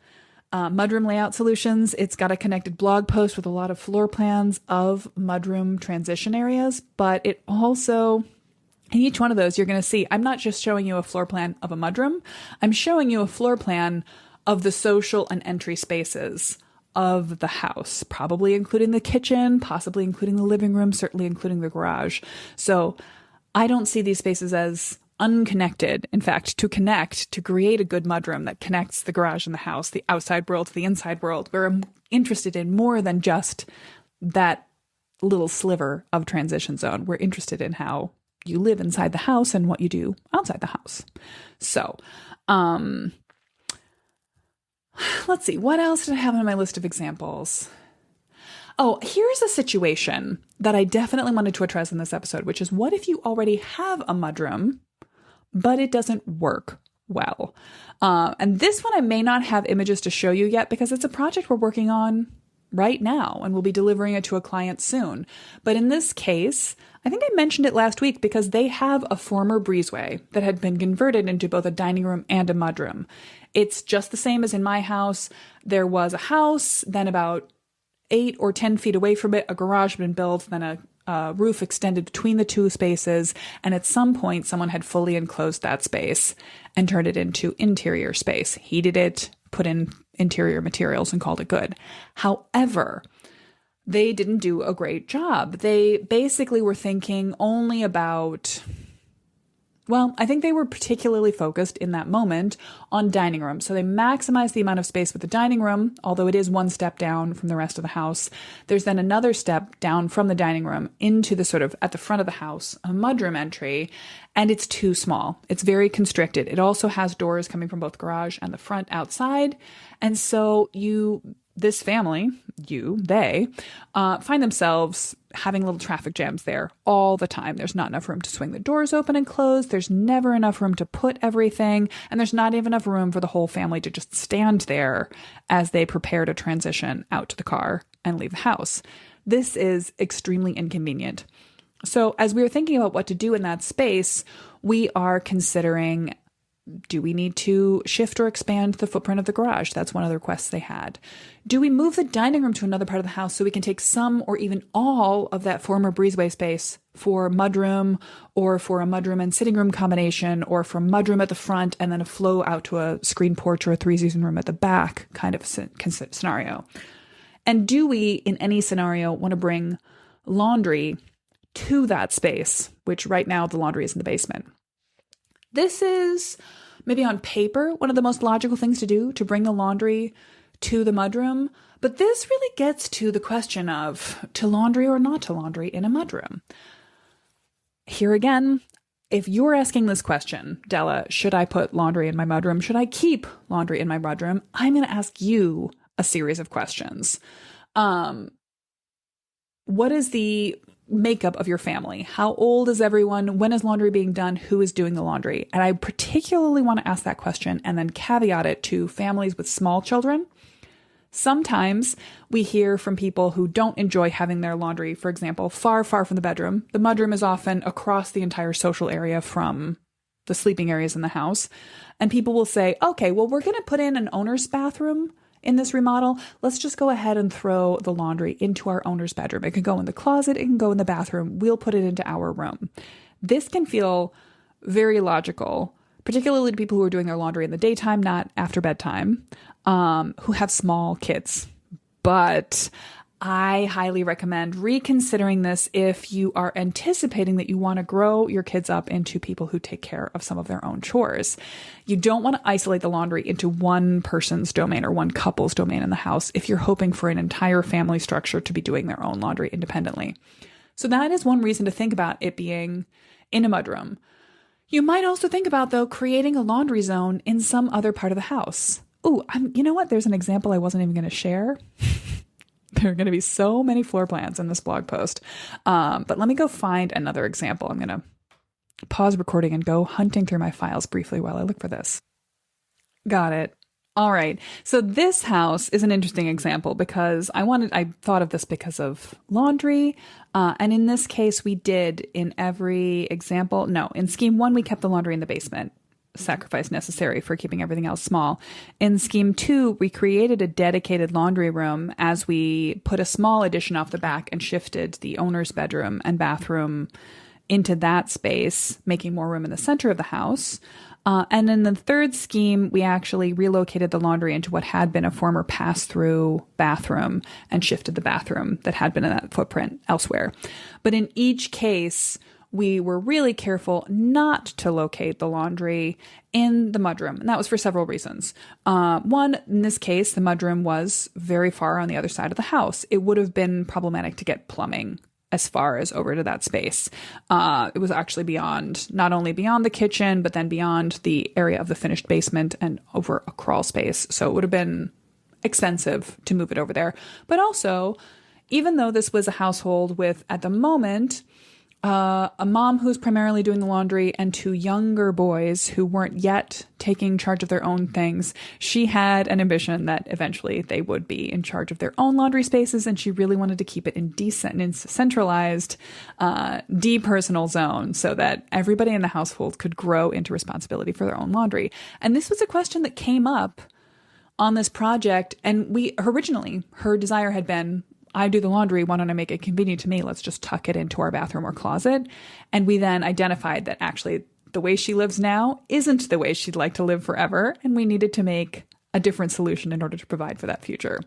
Mudroom Layout Solutions. It's got a connected blog post with a lot of floor plans of mudroom transition areas, but it also, in each one of those, you're going to see, I'm not just showing you a floor plan of a mudroom, I'm showing you a floor plan of the social and entry spaces of the house, probably including the kitchen, possibly including the living room, certainly including the garage. So I don't see these spaces as unconnected. In fact, to connect, to create a good mudroom that connects the garage and the house, the outside world to the inside world, we're interested in more than just that little sliver of transition zone. We're interested in how you live inside the house and what you do outside the house. So, let's see, what else did I have on my list of examples? Oh, here's a situation that I definitely wanted to address in this episode, which is, what if you already have a mudroom, but it doesn't work well? And this one I may not have images to show you yet because it's a project we're working on right now and we'll be delivering it to a client soon. But in this case, I think I mentioned it last week because they have a former breezeway that had been converted into both a dining room and a mudroom. It's just the same as in my house. There was a house, then about 8 or 10 feet away from it, a garage had been built, then a roof extended between the two spaces. And at some point, someone had fully enclosed that space and turned it into interior space, heated it, put in interior materials and called it good. However, they didn't do a great job. They basically were thinking only about, well, I think they were particularly focused in that moment on dining room. So they maximized the amount of space with the dining room, although it is one step down from the rest of the house. There's then another step down from the dining room into the sort of at the front of the house, a mudroom entry, and it's too small. It's very constricted. It also has doors coming from both garage and the front outside. And so this family, they find themselves having little traffic jams there all the time. There's not enough room to swing the doors open and close. There's never enough room to put everything. And there's not even enough room for the whole family to just stand there as they prepare to transition out to the car and leave the house. This is extremely inconvenient. So as we were thinking about what to do in that space, we are considering, do we need to shift or expand the footprint of the garage? That's one of the requests they had. Do we move the dining room to another part of the house so we can take some or even all of that former breezeway space for mudroom, or for a mudroom and sitting room combination, or for mudroom at the front and then a flow out to a screen porch or a 3-season room at the back kind of scenario? And do we, in any scenario, want to bring laundry to that space, which right now the laundry is in the basement? This is maybe on paper one of the most logical things to do, to bring the laundry to the mudroom. But this really gets to the question of to laundry or not to laundry in a mudroom. Here again, if you're asking this question, Della, should I put laundry in my mudroom? Should I keep laundry in my mudroom? I'm going to ask you a series of questions. What is the makeup of your family? How old is everyone? When is laundry being done? Who is doing the laundry? And I particularly want to ask that question and then caveat it to families with small children. Sometimes we hear from people who don't enjoy having their laundry, for example, far, far from the bedroom. The mudroom is often across the entire social area from the sleeping areas in the house. And people will say, okay, well, we're going to put in an owner's bathroom in this remodel. Let's just go ahead and throw the laundry into our owner's bedroom. It can go in the closet. It can go in the bathroom. We'll put it into our room. This can feel very logical, particularly to people who are doing their laundry in the daytime, not after bedtime, who have small kids. But I highly recommend reconsidering this if you are anticipating that you want to grow your kids up into people who take care of some of their own chores. You don't want to isolate the laundry into one person's domain or one couple's domain in the house if you're hoping for an entire family structure to be doing their own laundry independently. So that is one reason to think about it being in a mudroom. You might also think about, though, creating a laundry zone in some other part of the house. Ooh, you know what? There's an example I wasn't even going to share. There are going to be so many floor plans in this blog post. But let me go find another example. I'm going to pause recording and go hunting through my files briefly while I look for this. Got it. All right. So this house is an interesting example because I thought of this because of laundry. And in this case, we did in every example. No, in scheme one, we kept the laundry in the basement. sacrifice necessary for keeping everything else small. In scheme 2, we created a dedicated laundry room as we put a small addition off the back and shifted the owner's bedroom and bathroom into that space, making more room in the center of the house. And in the third scheme, we actually relocated the laundry into what had been a former pass-through bathroom and shifted the bathroom that had been in that footprint elsewhere. But in each case, we were really careful not to locate the laundry in the mudroom. And that was for several reasons. One, in this case, the mudroom was very far on the other side of the house. It would have been problematic to get plumbing as far as over to that space. It was actually not only beyond the kitchen, but then beyond the area of the finished basement and over a crawl space. So it would have been expensive to move it over there. But also, even though this was a household with, at the moment, a mom who's primarily doing the laundry and 2 younger boys who weren't yet taking charge of their own things, she had an ambition that eventually they would be in charge of their own laundry spaces, and she really wanted to keep it in centralized, depersonal zone so that everybody in the household could grow into responsibility for their own laundry. And this was a question that came up on this project, and originally her desire had been, I do the laundry, why don't I make it convenient to me? Let's just tuck it into our bathroom or closet. And we then identified that actually the way she lives now isn't the way she'd like to live forever. And we needed to make a different solution in order to provide for that future.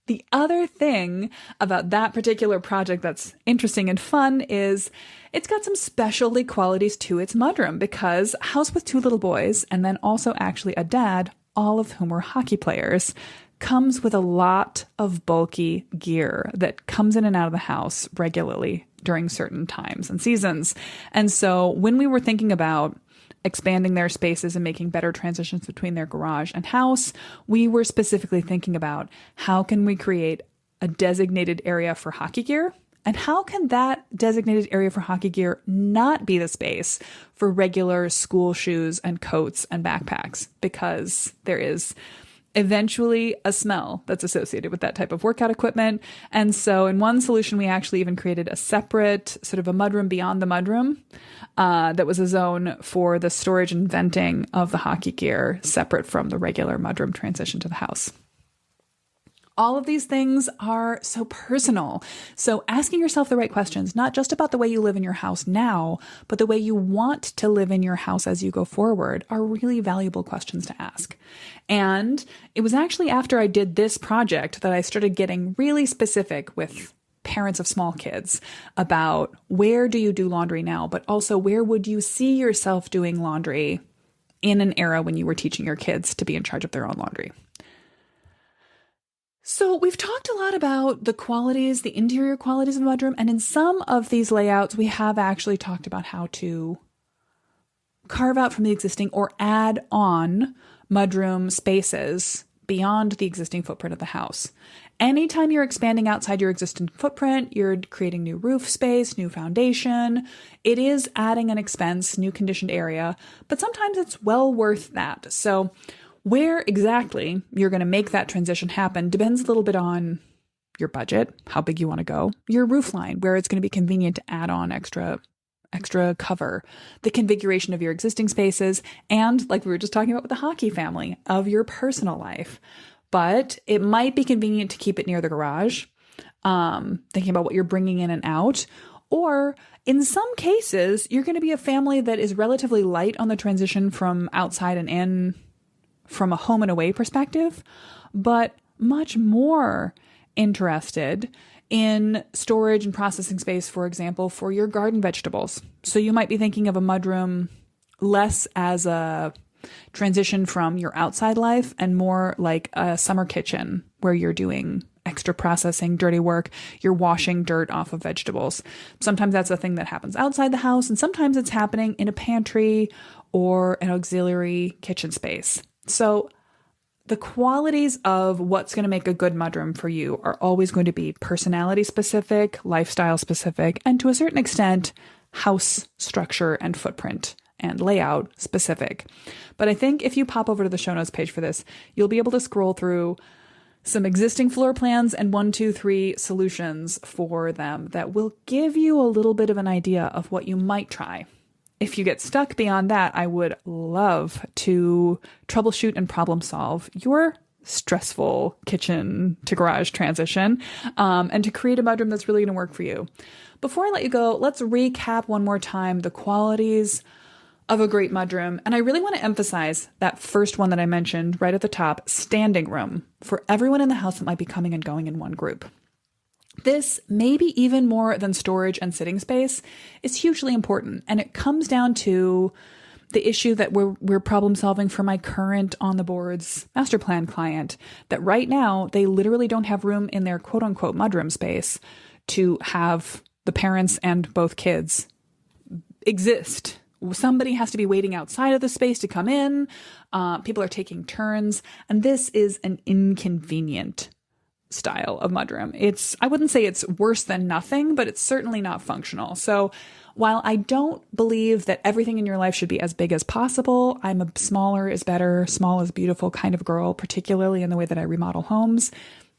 The other thing about that particular project that's interesting and fun is it's got some specialty qualities to its mudroom, because a house with 2 little boys and then also actually a dad, all of whom were hockey players, comes with a lot of bulky gear that comes in and out of the house regularly during certain times and seasons. And so when we were thinking about expanding their spaces and making better transitions between their garage and house, we were specifically thinking about how can we create a designated area for hockey gear, and how can that designated area for hockey gear not be the space for regular school shoes and coats and backpacks, because there is eventually a smell that's associated with that type of workout equipment. And so in one solution, we actually even created a separate sort of a mudroom beyond the mudroom that was a zone for the storage and venting of the hockey gear, separate from the regular mudroom transition to the house. All of these things are so personal. So asking yourself the right questions, not just about the way you live in your house now, but the way you want to live in your house as you go forward, are really valuable questions to ask. And it was actually after I did this project that I started getting really specific with parents of small kids about where do you do laundry now, but also where would you see yourself doing laundry in an era when you were teaching your kids to be in charge of their own laundry. So we've talked a lot about the qualities, the interior qualities of a mudroom, and in some of these layouts, we have actually talked about how to carve out from the existing or add on mudroom spaces beyond the existing footprint of the house. Anytime you're expanding outside your existing footprint, you're creating new roof space, new foundation. It is adding an expense, new conditioned area, but sometimes it's well worth that. So where exactly you're going to make that transition happen depends a little bit on your budget, how big you want to go, your roof line, where it's going to be convenient to add on extra cover, the configuration of your existing spaces, and like we were just talking about with the hockey family, of your personal life. But it might be convenient to keep it near the garage, thinking about what you're bringing in and out. Or in some cases, you're going to be a family that is relatively light on the transition from outside and in, from a home and away perspective, but much more interested in storage and processing space, for example, for your garden vegetables. So you might be thinking of a mudroom less as a transition from your outside life and more like a summer kitchen where you're doing extra processing, dirty work, you're washing dirt off of vegetables. Sometimes that's a thing that happens outside the house, and sometimes it's happening in a pantry or an auxiliary kitchen space. So the qualities of what's going to make a good mudroom for you are always going to be personality specific, lifestyle specific, and to a certain extent, house structure and footprint and layout specific. But I think if you pop over to the show notes page for this, you'll be able to scroll through some existing floor plans and 1, 2, 3 solutions for them that will give you a little bit of an idea of what you might try if you get stuck beyond that, I would love to troubleshoot and problem solve your stressful kitchen to garage transition, and to create a mudroom that's really going to work for you. Before I let you go, let's recap one more time the qualities of a great mudroom. And I really want to emphasize that first one that I mentioned right at the top, standing room, for everyone in the house that might be coming and going in one group. This, maybe even more than storage and sitting space, is hugely important. And it comes down to the issue that we're problem solving for my current on the boards master plan client, that right now they literally don't have room in their quote unquote mudroom space to have the parents and both kids exist. Somebody has to be waiting outside of the space to come in. People are taking turns, and this is an inconvenient style of mudroom. I wouldn't say it's worse than nothing, but it's certainly not functional. So while I don't believe that everything in your life should be as big as possible, I'm a smaller is better, small is beautiful kind of girl, particularly in the way that I remodel homes.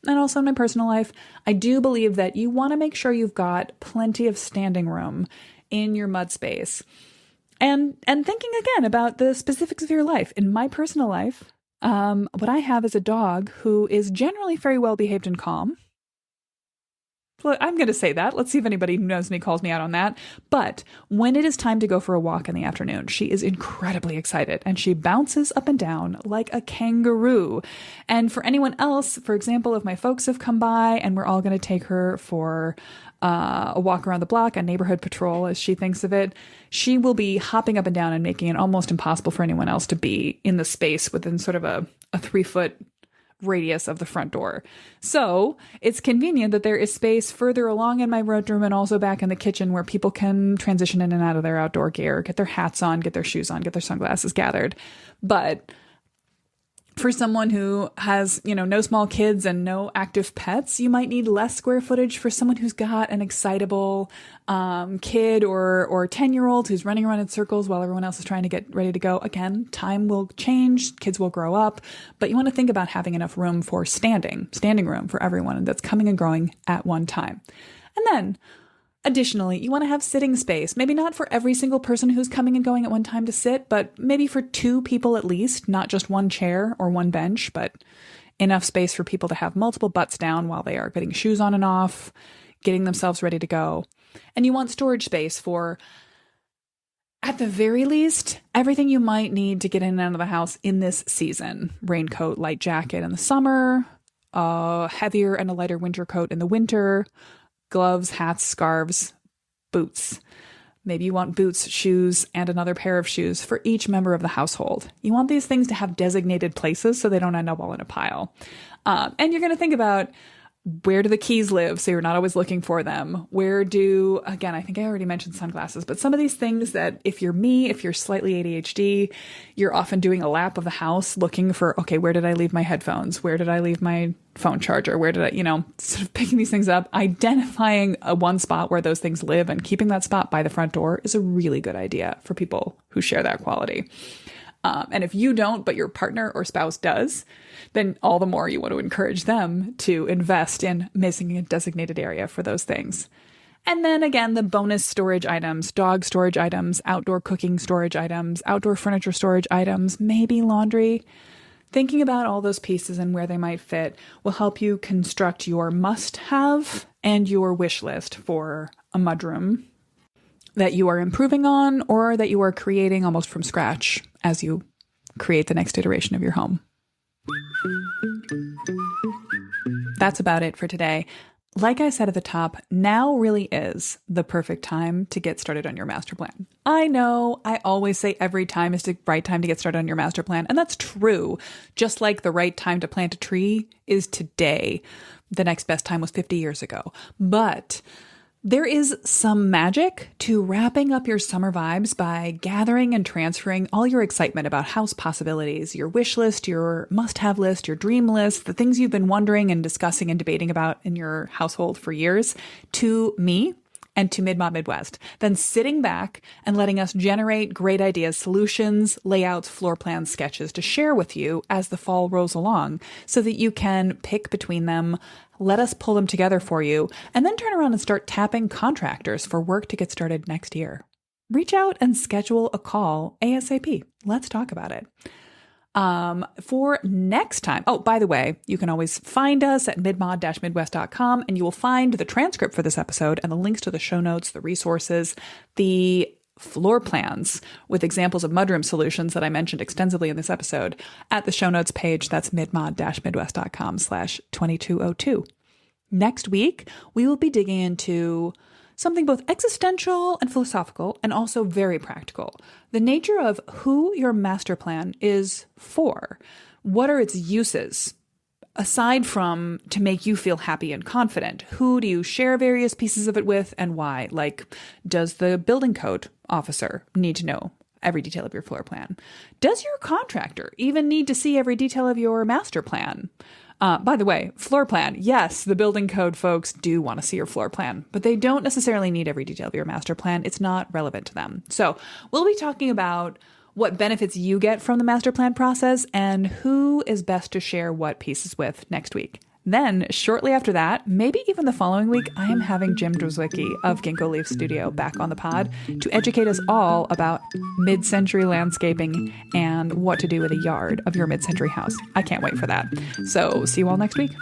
And also in my personal life, I do believe that you want to make sure you've got plenty of standing room in your mud space. And thinking again about the specifics of your life. In my personal life, what I have is a dog who is generally very well behaved and calm. Well, I'm going to say that. Let's see if anybody who knows me calls me out on that. But when it is time to go for a walk in the afternoon, she is incredibly excited and she bounces up and down like a kangaroo. And for anyone else, for example, if my folks have come by and we're all going to take her for a walk around the block, a neighborhood patrol, as she thinks of it, she will be hopping up and down and making it almost impossible for anyone else to be in the space within sort of a 3-foot radius of the front door. So it's convenient that there is space further along in my bedroom and also back in the kitchen where people can transition in and out of their outdoor gear, get their hats on, get their shoes on, get their sunglasses gathered. But for someone who has, no small kids and no active pets, you might need less square footage. For someone who's got an excitable kid or 10-year-old who's running around in circles while everyone else is trying to get ready to go. Again, time will change, kids will grow up, but you want to think about having enough room for standing room for everyone that's coming and going at one time. And then additionally, you want to have sitting space, maybe not for every single person who's coming and going at one time to sit, but maybe for 2 people at least, not just one chair or one bench, but enough space for people to have multiple butts down while they are getting shoes on and off, getting themselves ready to go. And you want storage space for, at the very least, everything you might need to get in and out of the house in this season. Raincoat, light jacket in the summer, a heavier and a lighter winter coat in the winter, gloves, hats, scarves, boots. Maybe you want boots, shoes, and another pair of shoes for each member of the household. You want these things to have designated places so they don't end up all in a pile. And you're going to think about, where do the keys live so you're not always looking for them? Again, I think I already mentioned sunglasses, but some of these things that if you're slightly ADHD, you're often doing a lap of the house looking for, okay, where did I leave my headphones? Where did I leave my phone charger? Where did I, sort of picking these things up, identifying one spot where those things live and keeping that spot by the front door is a really good idea for people who share that quality. And if you don't, but your partner or spouse does, then all the more you want to encourage them to invest in making a designated area for those things. And then again, the bonus storage items, dog storage items, outdoor cooking storage items, outdoor furniture storage items, maybe laundry. Thinking about all those pieces and where they might fit will help you construct your must-have and your wish list for a mudroom that you are improving on or that you are creating almost from scratch as you create the next iteration of your home. That's about it for today. Like I said at the top, now really is the perfect time to get started on your master plan. I know I always say every time is the right time to get started on your master plan, and that's true. Just like the right time to plant a tree is today. The next best time was 50 years ago. But there is some magic to wrapping up your summer vibes by gathering and transferring all your excitement about house possibilities, your wish list, your must-have list, your dream list, the things you've been wondering and discussing and debating about in your household for years, to me and to Mid-Mod Midwest. Then sitting back and letting us generate great ideas, solutions, layouts, floor plans, sketches to share with you as the fall rolls along so that you can pick between them, let us pull them together for you, and then turn around and start tapping contractors for work to get started next year. reach out and schedule a call ASAP. Let's talk about it. For next time. Oh, by the way, you can always find us at midmod-midwest.com, and you will find the transcript for this episode and the links to the show notes, the resources, the floor plans with examples of mudroom solutions that I mentioned extensively in this episode at the show notes page. That's midmod-midwest.com/2202. Next week, we will be digging into something both existential and philosophical and also very practical. The nature of who your master plan is for. What are its uses? Aside from to make you feel happy and confident, who do you share various pieces of it with and why? Like, does the building code officer need to know every detail of your floor plan? Does your contractor even need to see every detail of your master plan? By the way, floor plan. Yes, the building code folks do want to see your floor plan, but they don't necessarily need every detail of your master plan. It's not relevant to them. So we'll be talking about what benefits you get from the master plan process and who is best to share what pieces with next week. Then, shortly after that, maybe even the following week, I am having Jim Drzwicki of Ginkgo Leaf Studio back on the pod to educate us all about mid-century landscaping and what to do with a yard of your mid-century house. I can't wait for that. So, see you all next week.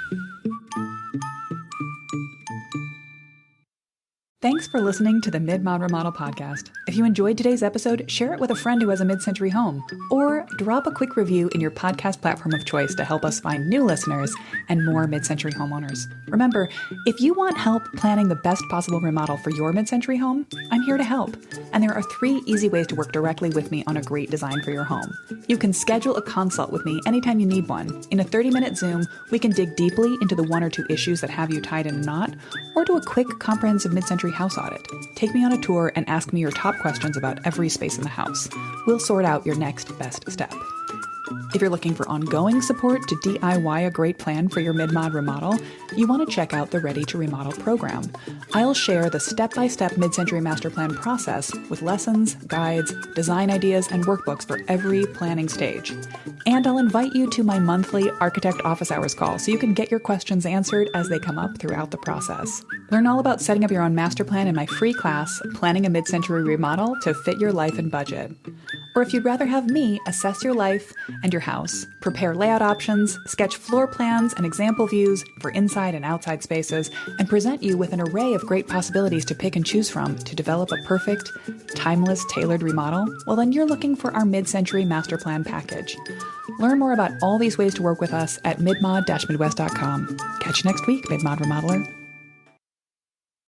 Thanks for listening to the Mid-Mod Remodel podcast. If you enjoyed today's episode, share it with a friend who has a mid-century home, or drop a quick review in your podcast platform of choice to help us find new listeners and more mid-century homeowners. Remember, if you want help planning the best possible remodel for your mid-century home, I'm here to help. And there are 3 easy ways to work directly with me on a great design for your home. You can schedule a consult with me anytime you need one. In a 30-minute Zoom, we can dig deeply into the 1 or 2 issues that have you tied in a knot, or do a quick, comprehensive mid-century house audit. Take me on a tour and ask me your top questions about every space in the house. We'll sort out your next best step. If you're looking for ongoing support to DIY a great plan for your mid-mod remodel, you want to check out the Ready to Remodel program. I'll share the step-by-step mid-century master plan process with lessons, guides, design ideas, and workbooks for every planning stage. And I'll invite you to my monthly Architect Office Hours call so you can get your questions answered as they come up throughout the process. Learn all about setting up your own master plan in my free class, Planning a Mid-Century Remodel to Fit Your Life and Budget. Or if you'd rather have me assess your life and your house, prepare layout options, sketch floor plans and example views for inside and outside spaces, and present you with an array of great possibilities to pick and choose from to develop a perfect, timeless, tailored remodel, well then you're looking for our mid-century master plan package. Learn more about all these ways to work with us at midmod-midwest.com. Catch you next week, Mid-Mod Remodeler.